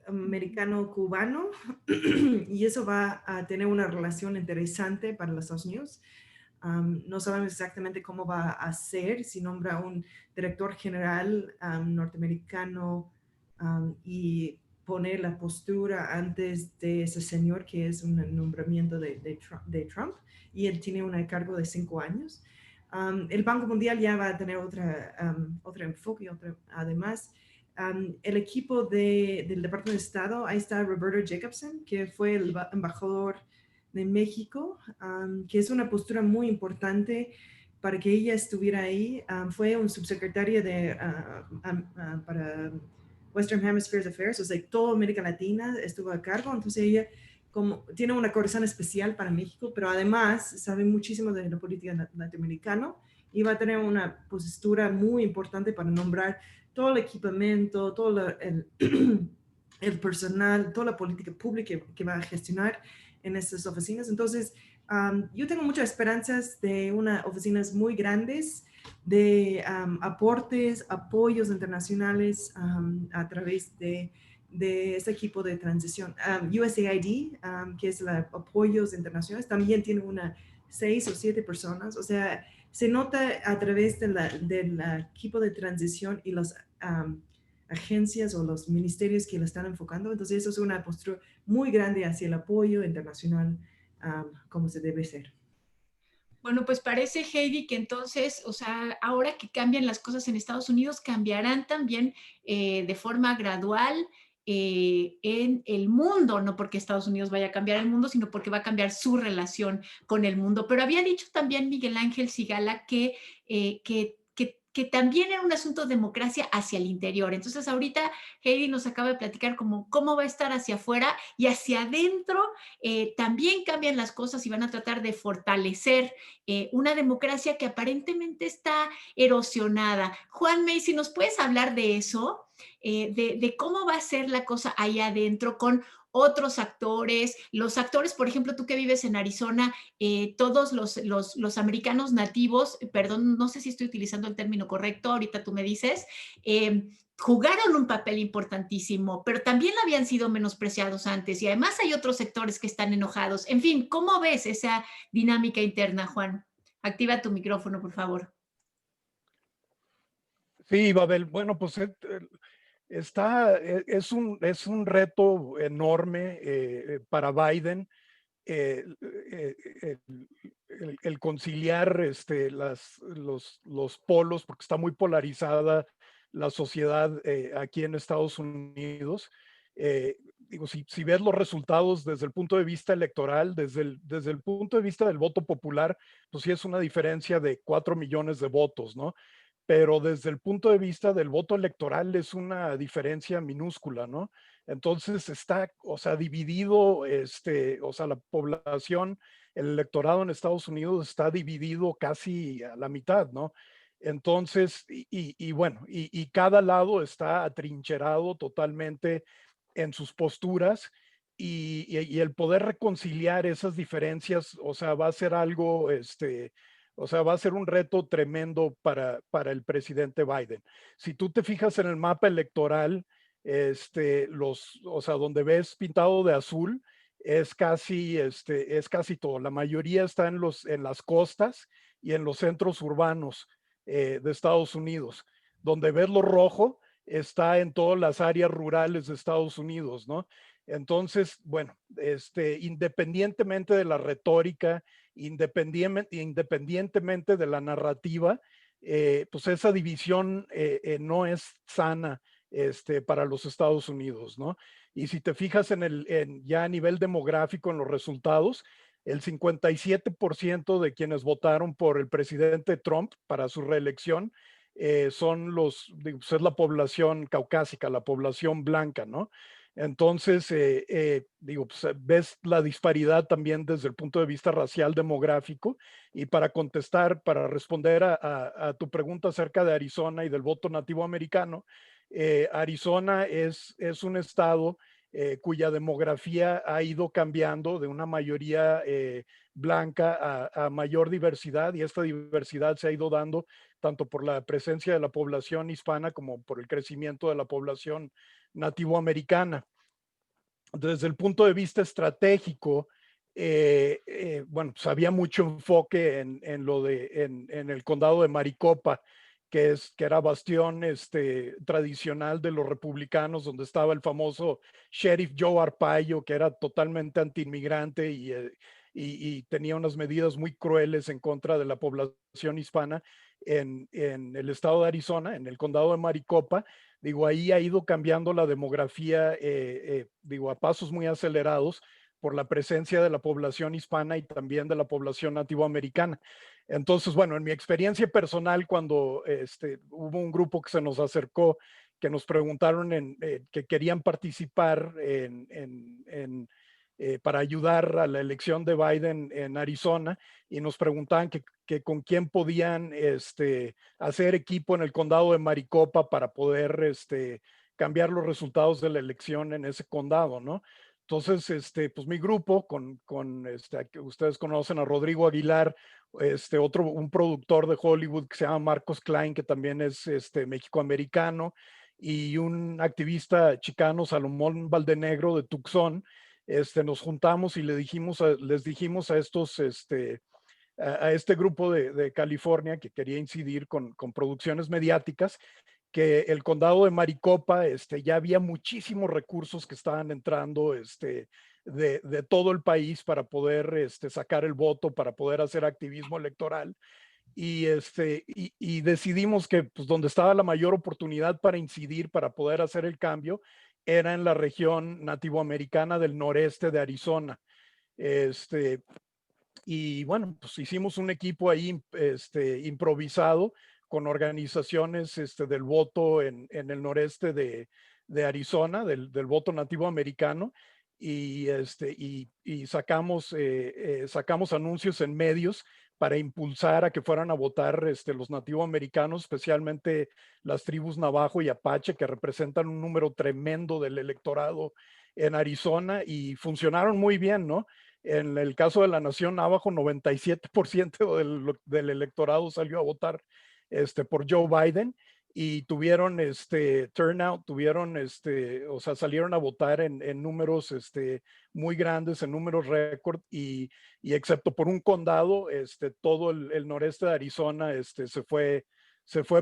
americano-cubano, y eso va a tener una relación interesante para los Estados Unidos. No sabemos exactamente cómo va a ser, si nombra un director general norteamericano y pone la postura antes de ese señor, que es un nombramiento de Trump, y él tiene un cargo de 5 años. El Banco Mundial ya va a tener otro enfoque, además. El equipo del Departamento de Estado, ahí está Roberto Jacobson, que fue el embajador de México, que es una postura muy importante para que ella estuviera ahí. Fue un subsecretario para Western Hemisphere Affairs, o sea, toda América Latina estuvo a cargo. Entonces ella tiene una corazón especial para México, pero además sabe muchísimo de la política latinoamericana, y va a tener una postura muy importante para nombrar todo el equipamiento, todo el personal, toda la política pública que va a gestionar en estas oficinas. Entonces, yo tengo muchas esperanzas de unas oficinas muy grandes, de aportes, apoyos internacionales a través de este equipo de transición. USAID, que es apoyos internacionales, también tiene 6 o 7 personas. O sea, se nota a través del equipo de transición y las agencias o los ministerios que lo están enfocando. Entonces, eso es una postura muy grande hacia el apoyo internacional, como se debe ser. Bueno, pues parece, Heidi, que entonces, o sea, ahora que cambian las cosas en Estados Unidos, cambiarán también de forma gradual en el mundo, no porque Estados Unidos vaya a cambiar el mundo, sino porque va a cambiar su relación con el mundo. Pero había dicho también Miguel Ángel Sigala que también era un asunto de democracia hacia el interior. Entonces, ahorita Heidi nos acaba de platicar cómo va a estar hacia afuera, y hacia adentro también cambian las cosas y van a tratar de fortalecer una democracia que aparentemente está erosionada. Juan May, si nos puedes hablar de eso, de cómo va a ser la cosa ahí adentro con otros actores, los actores, por ejemplo, tú que vives en Arizona, todos los americanos nativos, perdón, no sé si estoy utilizando el término correcto, ahorita tú me dices, jugaron un papel importantísimo, pero también habían sido menospreciados antes, y además hay otros sectores que están enojados. En fin, ¿cómo ves esa dinámica interna, Juan? Activa tu micrófono, por favor. Sí, Babel, bueno, pues es un reto enorme para Biden, el conciliar los polos, porque está muy polarizada la sociedad aquí en Estados Unidos. Digo, si ves los resultados desde el punto de vista electoral, desde el punto de vista del voto popular, pues sí es una diferencia de 4 millones de votos, ¿no? Pero desde el punto de vista del voto electoral es una diferencia minúscula, ¿no? Entonces está, o sea, dividido, o sea, la población, el electorado en Estados Unidos está dividido casi a la mitad, ¿no? Entonces, bueno, y cada lado está atrincherado totalmente en sus posturas, y el poder reconciliar esas diferencias, o sea, va a ser algo, o sea, va a ser un reto tremendo para el presidente Biden. Si tú te fijas en el mapa electoral, o sea, donde ves pintado de azul, es casi todo. La mayoría está en las costas y en los centros urbanos de Estados Unidos. Donde ves lo rojo está en todas las áreas rurales de Estados Unidos, ¿no? Entonces, bueno, independientemente de la retórica, independientemente de la narrativa, pues esa división no es sana para los Estados Unidos, ¿no? Y si te fijas ya a nivel demográfico en los resultados, el 57% de quienes votaron por el presidente Trump para su reelección son pues es la población caucásica, la población blanca, ¿no? Entonces, pues, ves la disparidad también desde el punto de vista racial demográfico. Y para responder a tu pregunta acerca de Arizona y del voto nativo americano, Arizona es un estado cuya demografía ha ido cambiando de una mayoría blanca a mayor diversidad, y esta diversidad se ha ido dando tanto por la presencia de la población hispana como por el crecimiento de la población nativoamericana. Desde el punto de vista estratégico, bueno, pues había mucho enfoque en el condado de Maricopa, que era bastión tradicional de los republicanos, donde estaba el famoso sheriff Joe Arpaio, que era totalmente antiinmigrante y tenía unas medidas muy crueles en contra de la población hispana en el estado de Arizona, en el condado de Maricopa. Digo, ahí ha ido cambiando la demografía, digo, a pasos muy acelerados por la presencia de la población hispana y también de la población nativoamericana. Entonces, bueno, en mi experiencia personal, cuando hubo un grupo que se nos acercó, que nos preguntaron que querían participar para ayudar a la elección de Biden en Arizona, y nos preguntaban que con quién podían hacer equipo en el condado de Maricopa para poder cambiar los resultados de la elección en ese condado, ¿no? Entonces, pues mi grupo, ustedes conocen a Rodrigo Aguilar, un productor de Hollywood que se llama Marcos Klein, que también es mexicoamericano, y un activista chicano, Salomón Valdenegro de Tucson. Nos juntamos y les dijimos a estos, a este grupo de California que quería incidir con producciones mediáticas, que el condado de Maricopa ya había muchísimos recursos que estaban entrando de todo el país para poder sacar el voto, para poder hacer activismo electoral. Y decidimos que pues, donde estaba la mayor oportunidad para incidir, para poder hacer el cambio, era en la región nativoamericana del noreste de Arizona. Y bueno, pues hicimos un equipo ahí improvisado con organizaciones del voto en el noreste de Arizona, del voto nativo americano, y sacamos anuncios en medios para impulsar a que fueran a votar los nativoamericanos, especialmente las tribus Navajo y Apache, que representan un número tremendo del electorado en Arizona, y funcionaron muy bien, ¿no? En el caso de la Nación Navajo, 97% del electorado salió a votar por Joe Biden, y tuvieron turnout, o sea, salieron a votar en números muy grandes, en números récord, y excepto por un condado, todo el noreste de Arizona se fue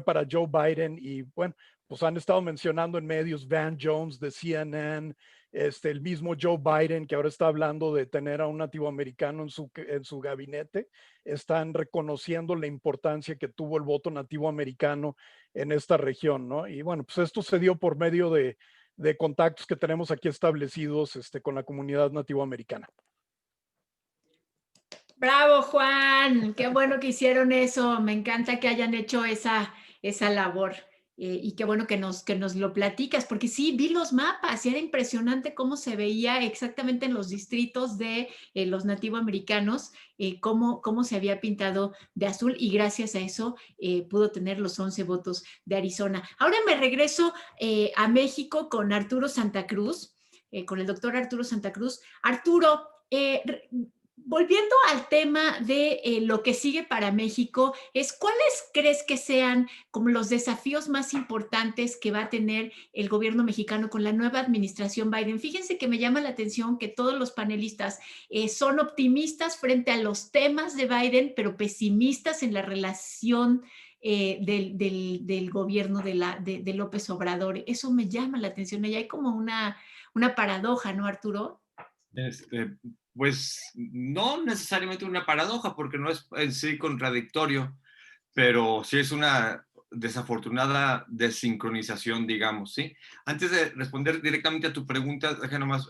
para Joe Biden. Y bueno, pues han estado mencionando en medios Van Jones de CNN, el mismo Joe Biden, que ahora está hablando de tener a un nativoamericano en su gabinete. Están reconociendo la importancia que tuvo el voto nativoamericano en esta región, ¿no? Y bueno, pues esto se dio por medio de contactos que tenemos aquí establecidos con la comunidad nativoamericana. Bravo, Juan, qué bueno que hicieron eso. Me encanta que hayan hecho esa labor. Y qué bueno que nos lo platicas, porque sí, vi los mapas y era impresionante cómo se veía exactamente en los distritos de los nativoamericanos, cómo se había pintado de azul, y gracias a eso pudo tener los 11 votos de Arizona. Ahora me regreso a México con Arturo Santa Cruz, con el doctor Arturo Santa Cruz. Arturo, volviendo al tema de lo que sigue para México, ¿cuáles crees que sean como los desafíos más importantes que va a tener el gobierno mexicano con la nueva administración Biden? Fíjense que me llama la atención que todos los panelistas son optimistas frente a los temas de Biden, pero pesimistas en la relación del gobierno de López Obrador. Eso me llama la atención. Y hay como una paradoja, ¿no, Arturo? Pues no necesariamente una paradoja, porque no es en sí contradictorio, pero sí es una desafortunada desincronización, digamos, ¿sí? Antes de responder directamente a tu pregunta, déjame nomás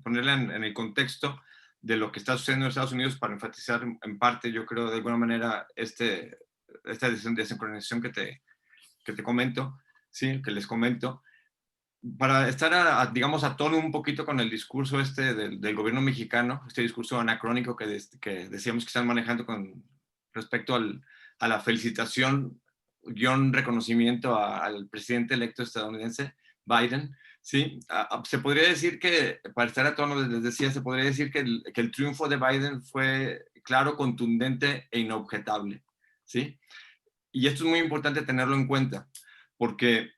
ponerla en el contexto de lo que está sucediendo en Estados Unidos para enfatizar en parte, yo creo, de alguna manera, esta desincronización que te comento, ¿sí? Que les comento, para estar, digamos, a tono un poquito con el discurso del gobierno mexicano, este discurso anacrónico que decíamos que están manejando con respecto a la felicitación, reconocimiento al presidente electo estadounidense, Biden, ¿sí? Se podría decir que, para estar a tono, les decía, se podría decir que el triunfo de Biden fue claro, contundente e inobjetable, ¿sí? Y esto es muy importante tenerlo en cuenta, porque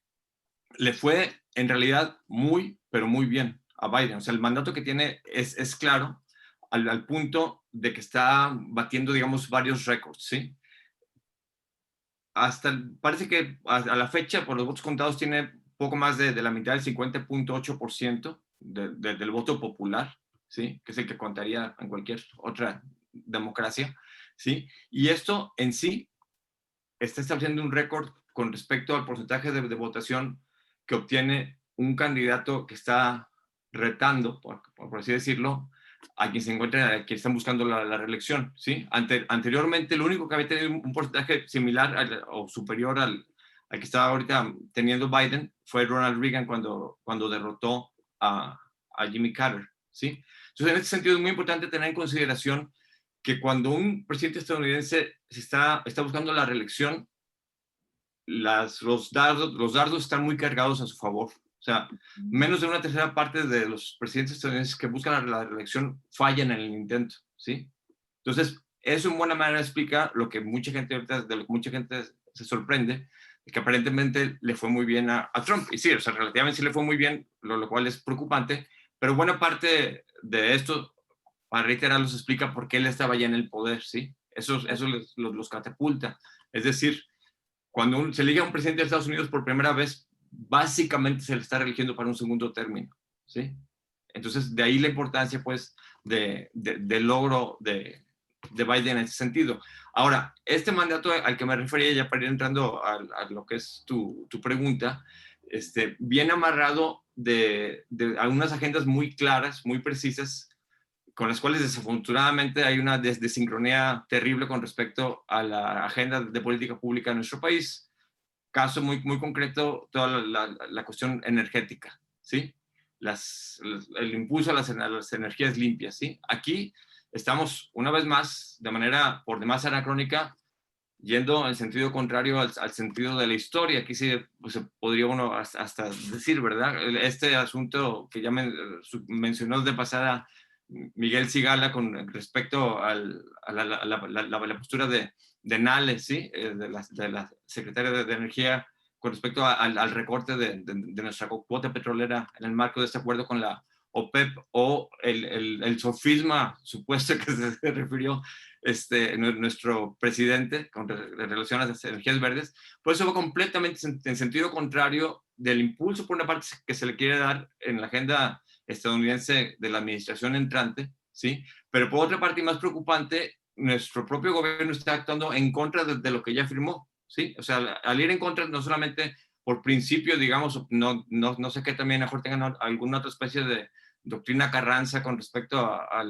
le fue en realidad muy, pero muy bien a Biden. O sea, el mandato que tiene es claro al punto de que está batiendo, digamos, varios récords, ¿sí? Parece que a la fecha, por los votos contados, tiene poco más de la mitad, del 50.8% del voto popular, ¿sí? Que es el que contaría en cualquier otra democracia, ¿sí? Y esto en sí está estableciendo un récord con respecto al porcentaje de votación que obtiene un candidato que está retando, por así decirlo, a quien se encuentra, a quien están buscando la reelección, ¿sí? Anteriormente, lo único que había tenido un porcentaje similar o superior al que estaba ahorita teniendo Biden fue Ronald Reagan cuando derrotó a Jimmy Carter, ¿sí? Entonces, en este sentido es muy importante tener en consideración que cuando un presidente estadounidense está buscando la reelección, los dardos están muy cargados a su favor. O sea, menos de una tercera parte de los presidentes estadounidenses que buscan la reelección fallan en el intento, ¿sí? Entonces, eso en buena manera explica lo que mucha gente ahorita, de lo que mucha gente se sorprende, que aparentemente le fue muy bien a Trump. Y sí, o sea, relativamente sí le fue muy bien, lo cual es preocupante, pero buena parte de esto, para reiterar, los explica por qué él estaba ya en el poder, ¿sí? Eso los catapulta. Es decir, cuando se elige a un presidente de Estados Unidos por primera vez, básicamente se le está eligiendo para un segundo término, ¿sí? Entonces, de ahí la importancia, pues, del logro de Biden en ese sentido. Ahora, este mandato al que me refería, ya para ir entrando a lo que es tu pregunta, viene amarrado de algunas agendas muy claras, muy precisas, con las cuales desafortunadamente hay una desincronía terrible con respecto a la agenda de política pública de nuestro país. Caso muy, muy concreto, toda la cuestión energética, ¿sí? El impulso a las energías limpias, ¿sí? Aquí estamos, una vez más, de manera por demás anacrónica, yendo en sentido contrario al sentido de la historia. Aquí sí pues, se podría uno hasta decir, ¿verdad? Este asunto que ya mencionó de pasada Miguel Sigala con respecto a la postura de Nales, ¿sí? de la secretaria de Energía, con respecto al recorte de nuestra cuota petrolera en el marco de este acuerdo con la OPEP, o el sofisma supuesto que se refirió nuestro presidente con relación a las energías verdes. Pues eso va completamente en sentido contrario del impulso, por una parte, que se le quiere dar en la agenda estadounidense de la administración entrante, ¿sí? Pero por otra parte, y más preocupante, nuestro propio gobierno está actuando en contra de lo que ya firmó, ¿sí? O sea, al ir en contra, no solamente por principio, digamos, no sé qué también mejor tengan alguna otra especie de doctrina Carranza con respecto a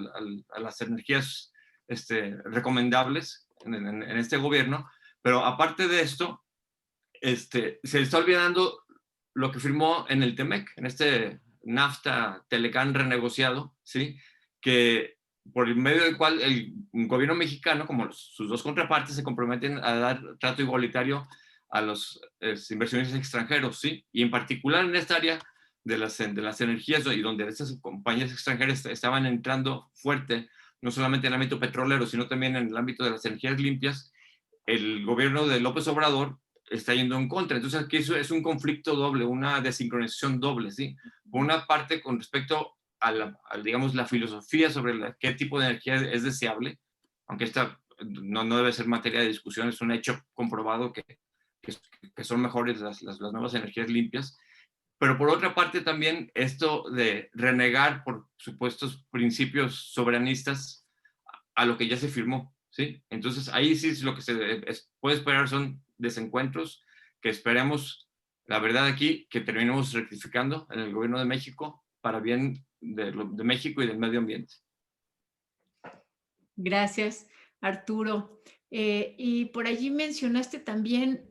las energías recomendables en este gobierno, pero aparte de esto, se está olvidando lo que firmó en el TEMEC, en este NAFTA Telecán renegociado, ¿sí? Que por el medio del cual el gobierno mexicano, como sus dos contrapartes, se comprometen a dar trato igualitario a los inversionistas extranjeros, ¿sí? Y en particular en esta área de las energías, y donde estas compañías extranjeras estaban entrando fuerte, no solamente en el ámbito petrolero, sino también en el ámbito de las energías limpias, el gobierno de López Obrador está yendo en contra. Entonces aquí eso es un conflicto doble, una desincronización doble, ¿sí? Por una parte, con respecto a digamos, la filosofía sobre qué tipo de energía es deseable, aunque esta no debe ser materia de discusión, es un hecho comprobado que son mejores las nuevas energías limpias. Pero por otra parte también esto de renegar por supuestos principios soberanistas a lo que ya se firmó, ¿sí? Entonces ahí sí es lo que se puede esperar son desencuentros que esperemos, la verdad aquí, que terminemos rectificando en el gobierno de México para bien de México y del medio ambiente. Gracias, Arturo. Y por allí mencionaste también,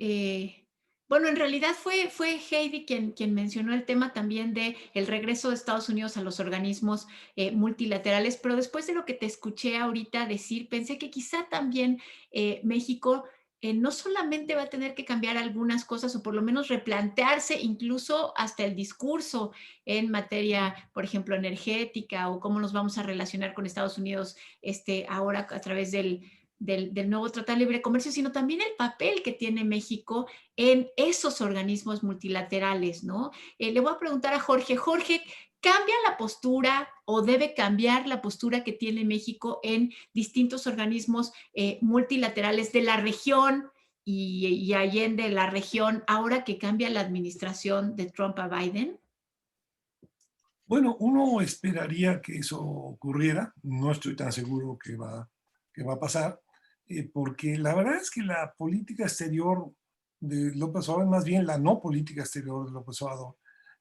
bueno, en realidad fue Heidi quien mencionó el tema también de el regreso de Estados Unidos a los organismos multilaterales, pero después de lo que te escuché ahorita decir, pensé que quizá también México no solamente va a tener que cambiar algunas cosas o por lo menos replantearse incluso hasta el discurso en materia, por ejemplo, energética o cómo nos vamos a relacionar con Estados Unidos ahora a través del nuevo Tratado de Libre Comercio, sino también el papel que tiene México en esos organismos multilaterales, ¿no? Le voy a preguntar a Jorge. Jorge, ¿cambia la postura o debe cambiar la postura que tiene México en distintos organismos multilaterales de la región y allende la región ahora que cambia la administración de Trump a Biden? Bueno, uno esperaría que eso ocurriera. No estoy tan seguro que va a pasar, porque la verdad es que la política exterior de López Obrador, más bien la no política exterior de López Obrador,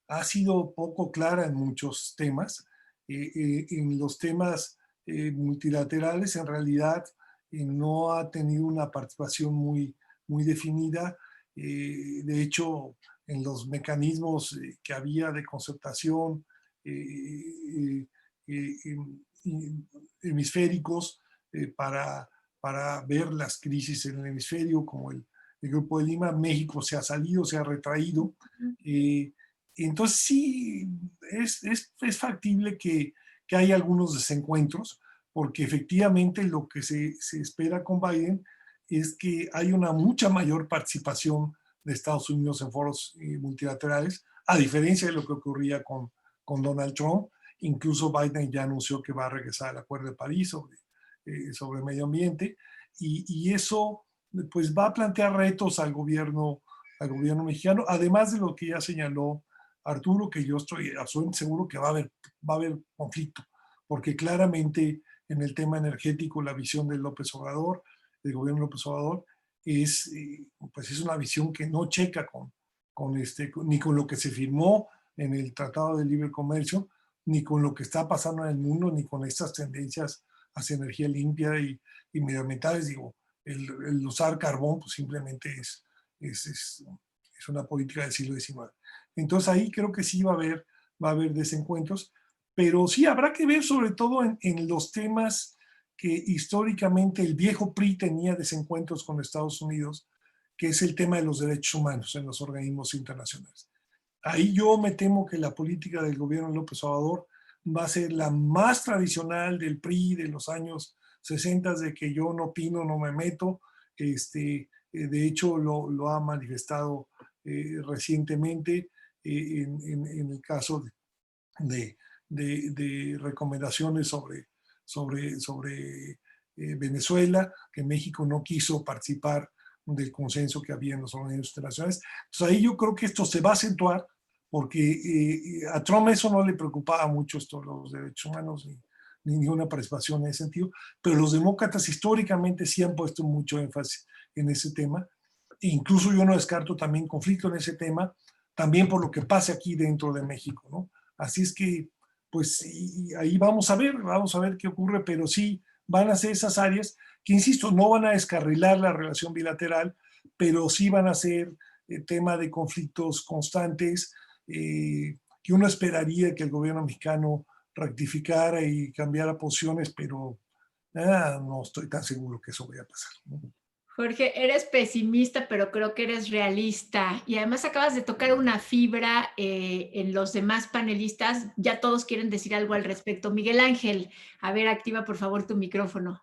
ha sido poco clara en muchos temas. En los temas multilaterales, en realidad, no ha tenido una participación muy definida. De hecho, en los mecanismos que había de concertación hemisféricos para ver las crisis en el hemisferio, como el Grupo de Lima, México se ha salido, se ha retraído. Entonces sí, es factible que haya algunos desencuentros, porque efectivamente lo que se espera con Biden es que hay una mucha mayor participación de Estados Unidos en foros multilaterales, a diferencia de lo que ocurría con Donald Trump. Incluso Biden ya anunció que va a regresar al Acuerdo de París sobre medio ambiente, y eso pues va a plantear retos al gobierno mexicano, además de lo que ya señaló Arturo, que yo estoy absolutamente seguro que va a haber conflicto, porque claramente en el tema energético la visión del gobierno López Obrador, es una visión que no checa ni con lo que se firmó en el Tratado de Libre Comercio, ni con lo que está pasando en el mundo, ni con estas tendencias hacia energía limpia y medioambientales. Digo, el usar carbón pues simplemente es una política del siglo XIX. Entonces ahí creo que sí va a haber desencuentros, pero sí habrá que ver sobre todo en los temas que históricamente el viejo PRI tenía desencuentros con Estados Unidos, que es el tema de los derechos humanos en los organismos internacionales. Ahí yo me temo que la política del gobierno de López Obrador va a ser la más tradicional del PRI de los años 60, de que yo no opino, no me meto. De hecho, lo ha manifestado recientemente en el caso de recomendaciones sobre Venezuela, que México no quiso participar del consenso que había en los organismos internacionales. Entonces ahí yo creo que esto se va a acentuar, porque a Trump eso no le preocupaba mucho, los derechos humanos, ni ninguna participación en ese sentido, pero los demócratas históricamente sí han puesto mucho énfasis en ese tema. E incluso yo no descarto también conflicto en ese tema, también por lo que pasa aquí dentro de México, ¿no? Así es que, pues, ahí vamos a ver qué ocurre, pero sí van a ser esas áreas que, insisto, no van a descarrilar la relación bilateral, pero sí van a ser tema de conflictos constantes, que uno esperaría que el gobierno mexicano rectificara y cambiara posiciones, pero no estoy tan seguro que eso vaya a pasar, ¿no? Jorge, eres pesimista, pero creo que eres realista. Y además acabas de tocar una fibra en los demás panelistas. Ya todos quieren decir algo al respecto. Miguel Ángel, a ver, activa por favor tu micrófono.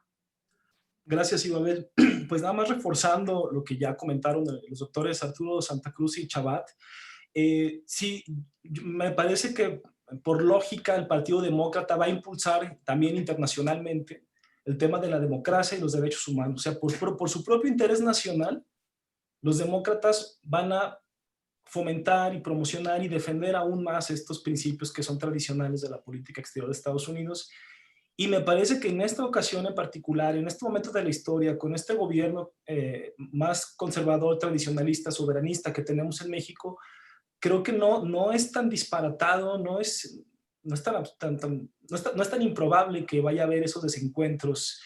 Gracias, Ibabel. Pues nada más reforzando lo que ya comentaron los doctores Arturo Santa Cruz y Chabat. Sí, me parece que por lógica el Partido Demócrata va a impulsar también internacionalmente el tema de la democracia y los derechos humanos. O sea, por su propio interés nacional, los demócratas van a fomentar y promocionar y defender aún más estos principios que son tradicionales de la política exterior de Estados Unidos. Y me parece que en esta ocasión en particular, en este momento de la historia, con este gobierno más conservador, tradicionalista, soberanista que tenemos en México, creo que no es tan disparatado, no es tan improbable que vaya a haber esos desencuentros.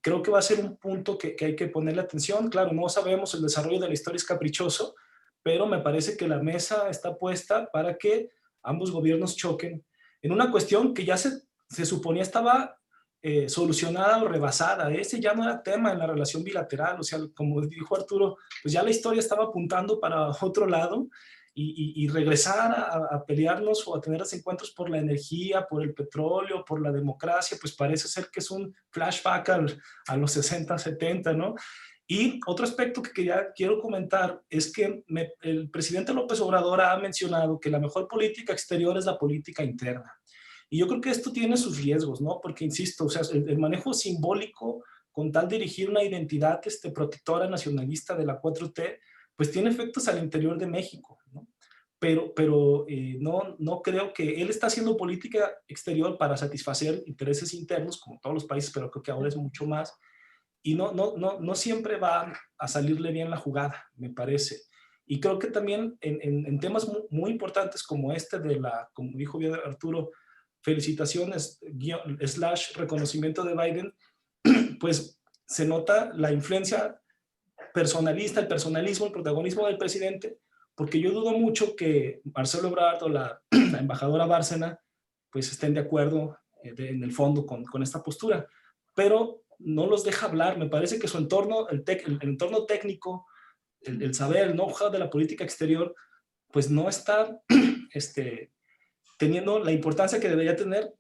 Creo que va a ser un punto que hay que ponerle atención. Claro, no sabemos, el desarrollo de la historia es caprichoso, pero me parece que la mesa está puesta para que ambos gobiernos choquen en una cuestión que ya se suponía estaba solucionada o rebasada. Ese ya no era tema en la relación bilateral. O sea, como dijo Arturo, pues ya la historia estaba apuntando para otro lado, y regresar a pelearnos o a tener desencuentros por la energía, por el petróleo, por la democracia, pues parece ser que es un flashback a los 60, 70, ¿no? Y otro aspecto que quiero comentar es que el presidente López Obrador ha mencionado que la mejor política exterior es la política interna. Y yo creo que esto tiene sus riesgos, ¿no? Porque, insisto, o sea, el manejo simbólico con tal de dirigir una identidad protectora nacionalista de la 4T, pues tiene efectos al interior de México, ¿no? Pero no creo que él está haciendo política exterior para satisfacer intereses internos, como todos los países, pero creo que ahora es mucho más. Y no siempre va a salirle bien la jugada, me parece. Y creo que también en temas muy importantes como como dijo bien Arturo, felicitaciones / reconocimiento de Biden, pues se nota la influencia personalista, el personalismo, el protagonismo del presidente, porque yo dudo mucho que Marcelo Ebrard o la embajadora Bárcena pues estén de acuerdo en el fondo con esta postura, pero no los deja hablar. Me parece que su entorno, el entorno técnico, el saber, el know-how de la política exterior, pues no está teniendo la importancia que debería tener,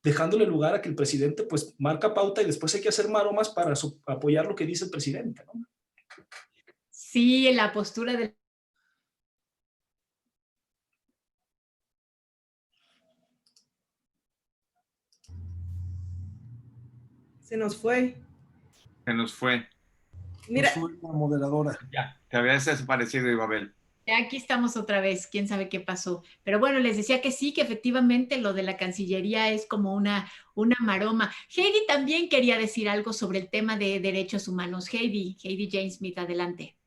dejándole lugar a que el presidente pues marca pauta y después hay que hacer maromas para apoyar lo que dice el presidente, ¿no? Sí, en la postura del... Se nos fue. Se nos fue. Mira, Soy la moderadora. Ya, te habías desaparecido, Ibabel. Aquí estamos otra vez, quién sabe qué pasó. Pero bueno, les decía que sí, que efectivamente lo de la Cancillería es como una maroma. Heidi también quería decir algo sobre el tema de derechos humanos. Heidi Jane Smith, adelante.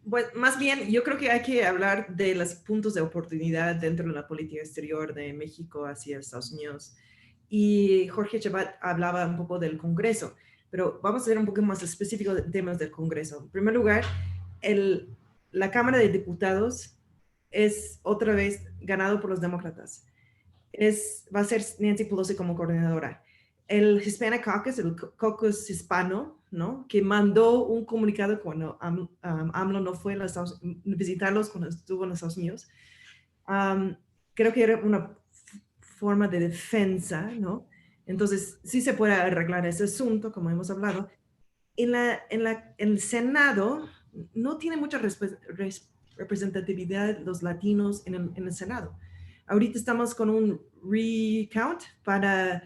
pues, más bien, yo creo que hay que hablar de los puntos de oportunidad dentro de la política exterior de México hacia Estados Unidos. Y Jorge Chabat hablaba un poco del Congreso, pero vamos a ser un poco más específicos de temas del Congreso. En primer lugar, la Cámara de Diputados es otra vez ganado por los demócratas. Va a ser Nancy Pelosi como coordinadora. El Hispanic Caucus, el caucus hispano, ¿no? Que mandó un comunicado cuando AMLO no fue a visitarlos cuando estuvo en los Estados Unidos. Creo que era una forma de defensa, ¿no? Entonces, sí se puede arreglar ese asunto, como hemos hablado. En el Senado no tiene mucha representatividad los latinos en el Senado. Ahorita estamos con un recount para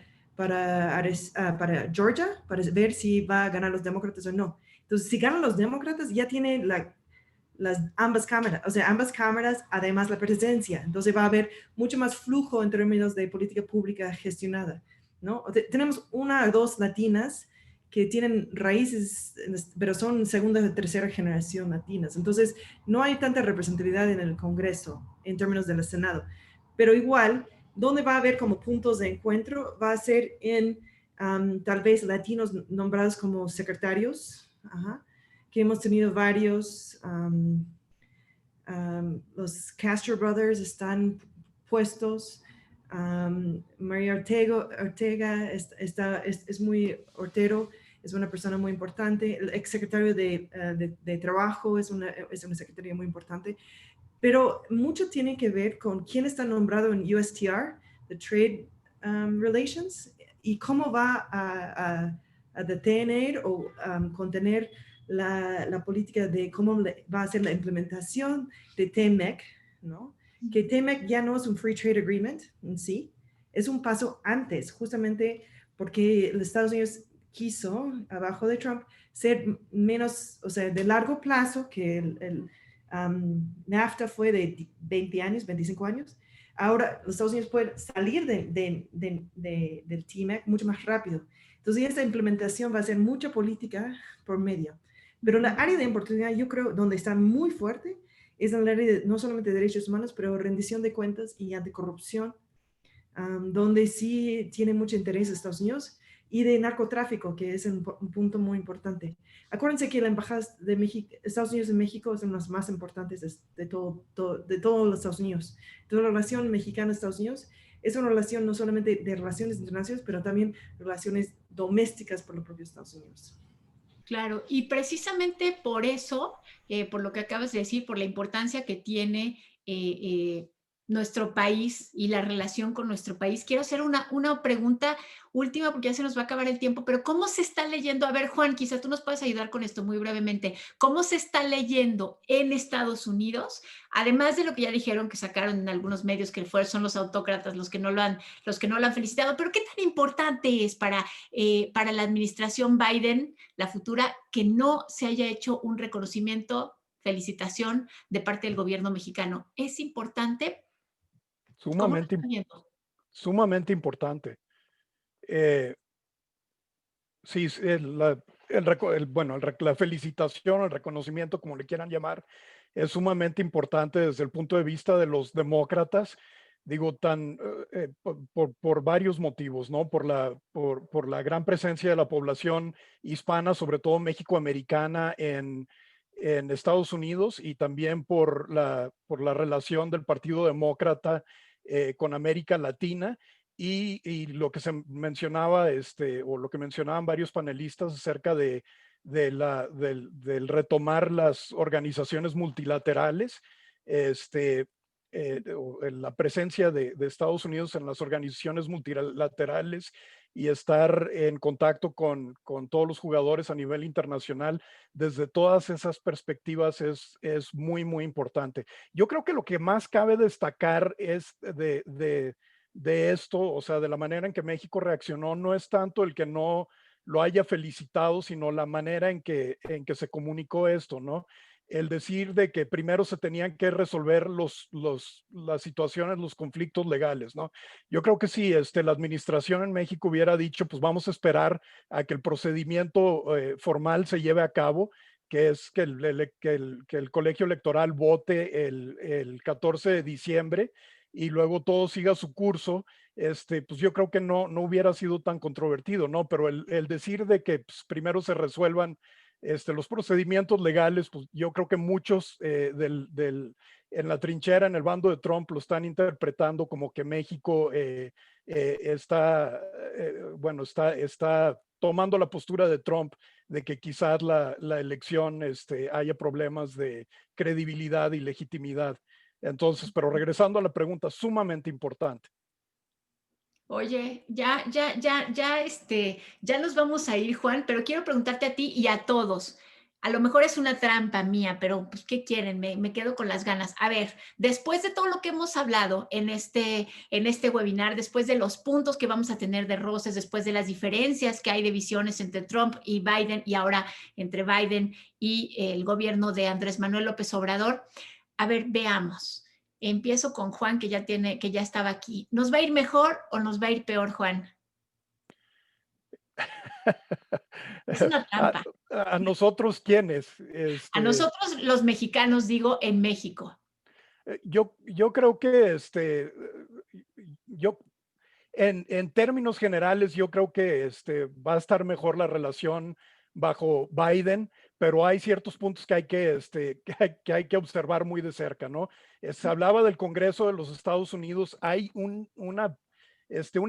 Georgia, para ver si va a ganar los demócratas o no. Entonces, si ganan los demócratas, ya tienen ambas cámaras, o sea, ambas cámaras, además la presidencia. Entonces va a haber mucho más flujo en términos de política pública gestionada, ¿no? Tenemos una o dos latinas que tienen raíces, pero son segunda o tercera generación latinas. Entonces, no hay tanta representatividad en el Congreso en términos del Senado. Pero igual, donde va a haber como puntos de encuentro va a ser en tal vez latinos nombrados como secretarios, que hemos tenido varios. Los Castro Brothers están puestos. María Ortega es muy hortero, es una persona muy importante. El exsecretario de Trabajo es una secretaria muy importante. Pero mucho tiene que ver con quién está nombrado en USTR, the Trade Relations, y cómo va a detener o contener la política de cómo va a ser la implementación de TMEC, ¿no? Que TMEC ya no es un Free Trade Agreement en sí, es un paso antes, justamente porque los Estados Unidos quiso, abajo de Trump, ser menos, o sea, de largo plazo, que NAFTA fue de 20 años, 25 años. Ahora los Estados Unidos pueden salir del TMAC mucho más rápido. Entonces, esta implementación va a ser mucha política por medio. Pero la área de oportunidad, yo creo, donde está muy fuerte, es en el área de, no solamente de derechos humanos, pero rendición de cuentas y anticorrupción, donde sí tiene mucho interés Estados Unidos, y de narcotráfico, que es un punto muy importante. Acuérdense que la Embajada de México, Estados Unidos en México es una de las más importantes de todos los Estados Unidos. Entonces, la relación mexicana-Estados Unidos es una relación no solamente de relaciones internacionales, pero también relaciones domésticas por los propios Estados Unidos. Claro, y precisamente por eso, por lo que acabas de decir, por la importancia que tiene nuestro país y la relación con nuestro país, quiero hacer una pregunta última porque ya se nos va a acabar el tiempo, pero ¿cómo se está leyendo? A ver, Juan, quizá tú nos puedes ayudar con esto muy brevemente. ¿Cómo se está leyendo en Estados Unidos? Además de lo que ya dijeron que sacaron en algunos medios que son los autócratas los que no lo han felicitado, pero ¿qué tan importante es para la administración Biden, la futura, que no se haya hecho un reconocimiento, felicitación de parte del gobierno mexicano? ¿Es importante? ¿Cómo lo están viendo? Sumamente importante. Sí, la felicitación, el reconocimiento, como le quieran llamar, es sumamente importante desde el punto de vista de los demócratas. Digo, por varios motivos, ¿no? Por la gran presencia de la población hispana, sobre todo mexicoamericana en Estados Unidos, y también por la relación del Partido Demócrata con América Latina. Y lo que se mencionaba, o lo que mencionaban varios panelistas acerca del retomar las organizaciones multilaterales, la presencia de Estados Unidos en las organizaciones multilaterales y estar en contacto con todos los jugadores a nivel internacional desde todas esas perspectivas es muy, muy importante. Yo creo que lo que más cabe destacar es de esto, o sea, de la manera en que México reaccionó, no es tanto el que no lo haya felicitado, sino la manera en que se comunicó esto, ¿no? El decir de que primero se tenían que resolver las situaciones, los conflictos legales, ¿no? Yo creo que si la administración en México hubiera dicho, pues vamos a esperar a que el procedimiento formal se lleve a cabo, que es que el colegio electoral vote el 14 de diciembre y luego todo siga su curso, pues yo creo que no hubiera sido tan controvertido, ¿no? Pero el decir de que pues, primero se resuelvan los procedimientos legales, pues yo creo que muchos en la trinchera, en el bando de Trump, lo están interpretando como que México está tomando la postura de Trump de que quizás la elección haya problemas de credibilidad y legitimidad. Entonces, pero regresando a la pregunta, sumamente importante. Oye, ya nos vamos a ir, Juan, pero quiero preguntarte a ti y a todos. A lo mejor es una trampa mía, pero pues, ¿qué quieren? Me quedo con las ganas. A ver, después de todo lo que hemos hablado en este webinar, después de los puntos que vamos a tener de roces, después de las diferencias que hay de visiones entre Trump y Biden y ahora entre Biden y el gobierno de Andrés Manuel López Obrador, a ver, veamos. Empiezo con Juan, que ya estaba aquí. ¿Nos va a ir mejor o nos va a ir peor, Juan? Es una trampa. ¿A nosotros quiénes? A nosotros los mexicanos, digo, en México. Yo creo que en términos generales, yo creo que va a estar mejor la relación bajo Biden, pero hay ciertos puntos que hay que observar muy de cerca, ¿no? Se hablaba del Congreso de los Estados Unidos, hay un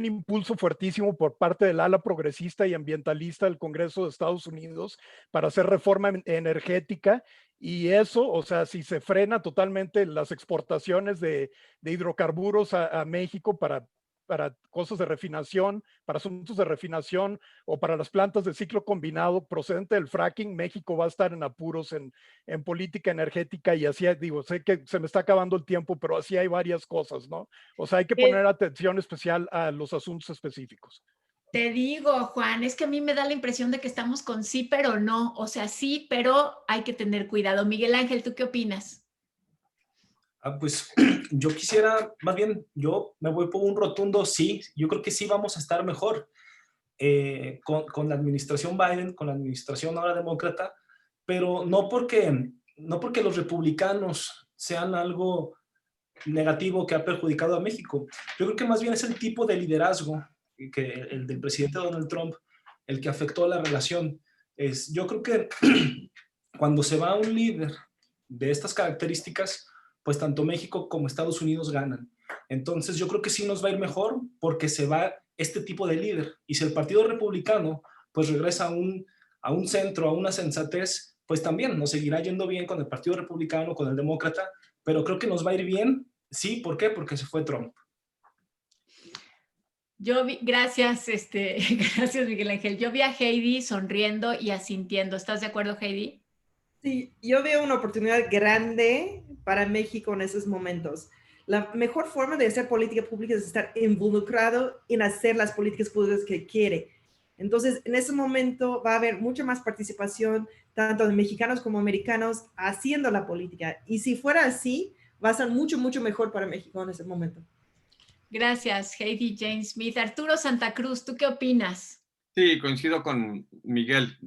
impulso fuertísimo por parte del ala progresista y ambientalista del Congreso de Estados Unidos para hacer reforma energética, y eso, o sea, si se frena totalmente las exportaciones de hidrocarburos a México para cosas de refinación, para asuntos de refinación o para las plantas de ciclo combinado procedente del fracking, México va a estar en apuros en política energética, y así, digo, sé que se me está acabando el tiempo, pero así hay varias cosas, ¿no? O sea, hay que poner atención especial a los asuntos específicos. Te digo, Juan, es que a mí me da la impresión de que estamos con sí, pero no. O sea, sí, pero hay que tener cuidado. Miguel Ángel, ¿tú qué opinas? Pues yo quisiera, más bien, yo me voy por un rotundo sí. Yo creo que sí vamos a estar mejor con la administración Biden, con la administración ahora demócrata, pero no porque los republicanos sean algo negativo que ha perjudicado a México. Yo creo que más bien es el tipo de liderazgo que el del presidente Donald Trump el que afectó la relación. Yo creo que cuando se va un líder de estas características, pues tanto México como Estados Unidos ganan. Entonces yo creo que sí nos va a ir mejor porque se va este tipo de líder. Y si el Partido Republicano pues regresa a un centro, a una sensatez, pues también nos seguirá yendo bien con el Partido Republicano, con el Demócrata, pero creo que nos va a ir bien. Sí, ¿por qué? Porque se fue Trump. Gracias, gracias Miguel Ángel. Yo vi a Heidi sonriendo y asintiendo. ¿Estás de acuerdo, Heidi? Sí, yo veo una oportunidad grande para México en esos momentos. La mejor forma de hacer política pública es estar involucrado en hacer las políticas públicas que quiere. Entonces, en ese momento va a haber mucha más participación, tanto de mexicanos como americanos, haciendo la política. Y si fuera así, va a ser mucho, mucho mejor para México en ese momento. Gracias, Heidi Jane Smith. Arturo Santa Cruz, ¿tú qué opinas? Sí, coincido con Miguel.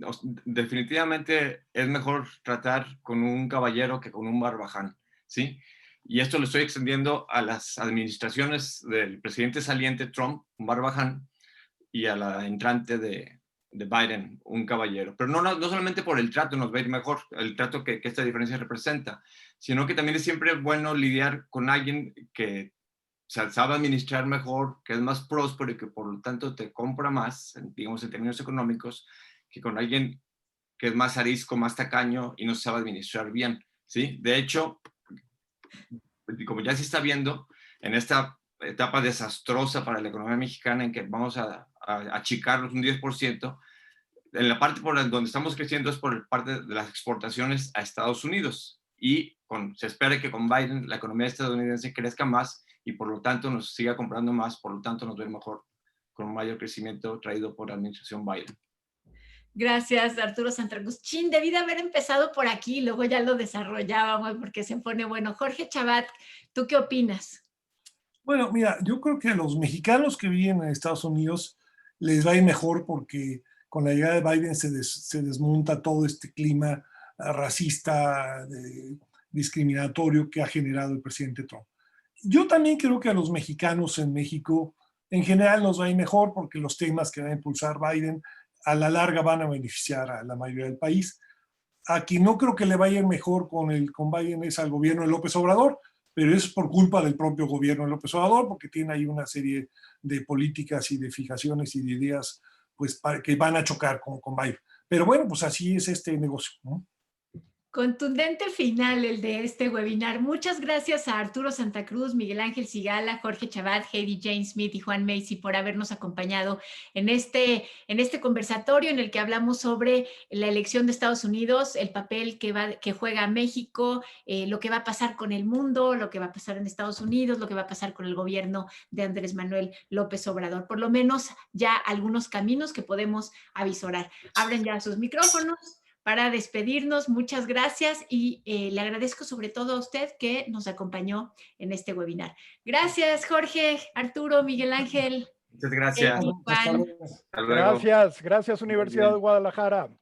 Definitivamente es mejor tratar con un caballero que con un barbaján, ¿sí? Y esto lo estoy extendiendo a las administraciones del presidente saliente Trump, un barbaján, y a la entrante de Biden, un caballero. Pero no solamente por el trato nos va a ir mejor, el trato que esta diferencia representa, sino que también es siempre bueno lidiar con alguien que sabe administrar mejor, que es más próspero y que por lo tanto te compra más, digamos en términos económicos, que con alguien que es más arisco, más tacaño y no sabe administrar bien, ¿sí? De hecho, como ya se está viendo en esta etapa desastrosa para la economía mexicana en que vamos a achicarnos un 10%, en la parte por donde estamos creciendo es por parte de las exportaciones a Estados Unidos y se espera que con Biden la economía estadounidense crezca más y por lo tanto nos siga comprando más, por lo tanto nos ve mejor con un mayor crecimiento traído por la administración Biden. Gracias, Arturo Santragustín. Debí de haber empezado por aquí, luego ya lo desarrollábamos porque se pone bueno. Jorge Chabat, ¿tú qué opinas? Bueno, mira, yo creo que a los mexicanos que viven en Estados Unidos les va a ir mejor porque con la llegada de Biden se desmonta todo este clima racista, discriminatorio que ha generado el presidente Trump. Yo también creo que a los mexicanos en México en general nos va a ir mejor porque los temas que va a impulsar Biden a la larga van a beneficiar a la mayoría del país. A quien no creo que le vaya mejor con Biden es al gobierno de López Obrador, pero es por culpa del propio gobierno de López Obrador, porque tiene ahí una serie de políticas y de fijaciones y de ideas pues, que van a chocar con Biden. Pero bueno, pues así es este negocio, ¿no? Contundente final el de este webinar. Muchas gracias a Arturo Santa Cruz, Miguel Ángel Sigala, Jorge Chabat, Heidi Jane Smith y Juan Macy por habernos acompañado en este conversatorio en el que hablamos sobre la elección de Estados Unidos, el papel que juega México, lo que va a pasar con el mundo, lo que va a pasar en Estados Unidos, lo que va a pasar con el gobierno de Andrés Manuel López Obrador. Por lo menos ya algunos caminos que podemos avisorar. Abren ya sus micrófonos para despedirnos. Muchas gracias y le agradezco sobre todo a usted que nos acompañó en este webinar. Gracias, Jorge, Arturo, Miguel Ángel. Muchas gracias. Juan. Hasta luego. Gracias, Universidad de Guadalajara.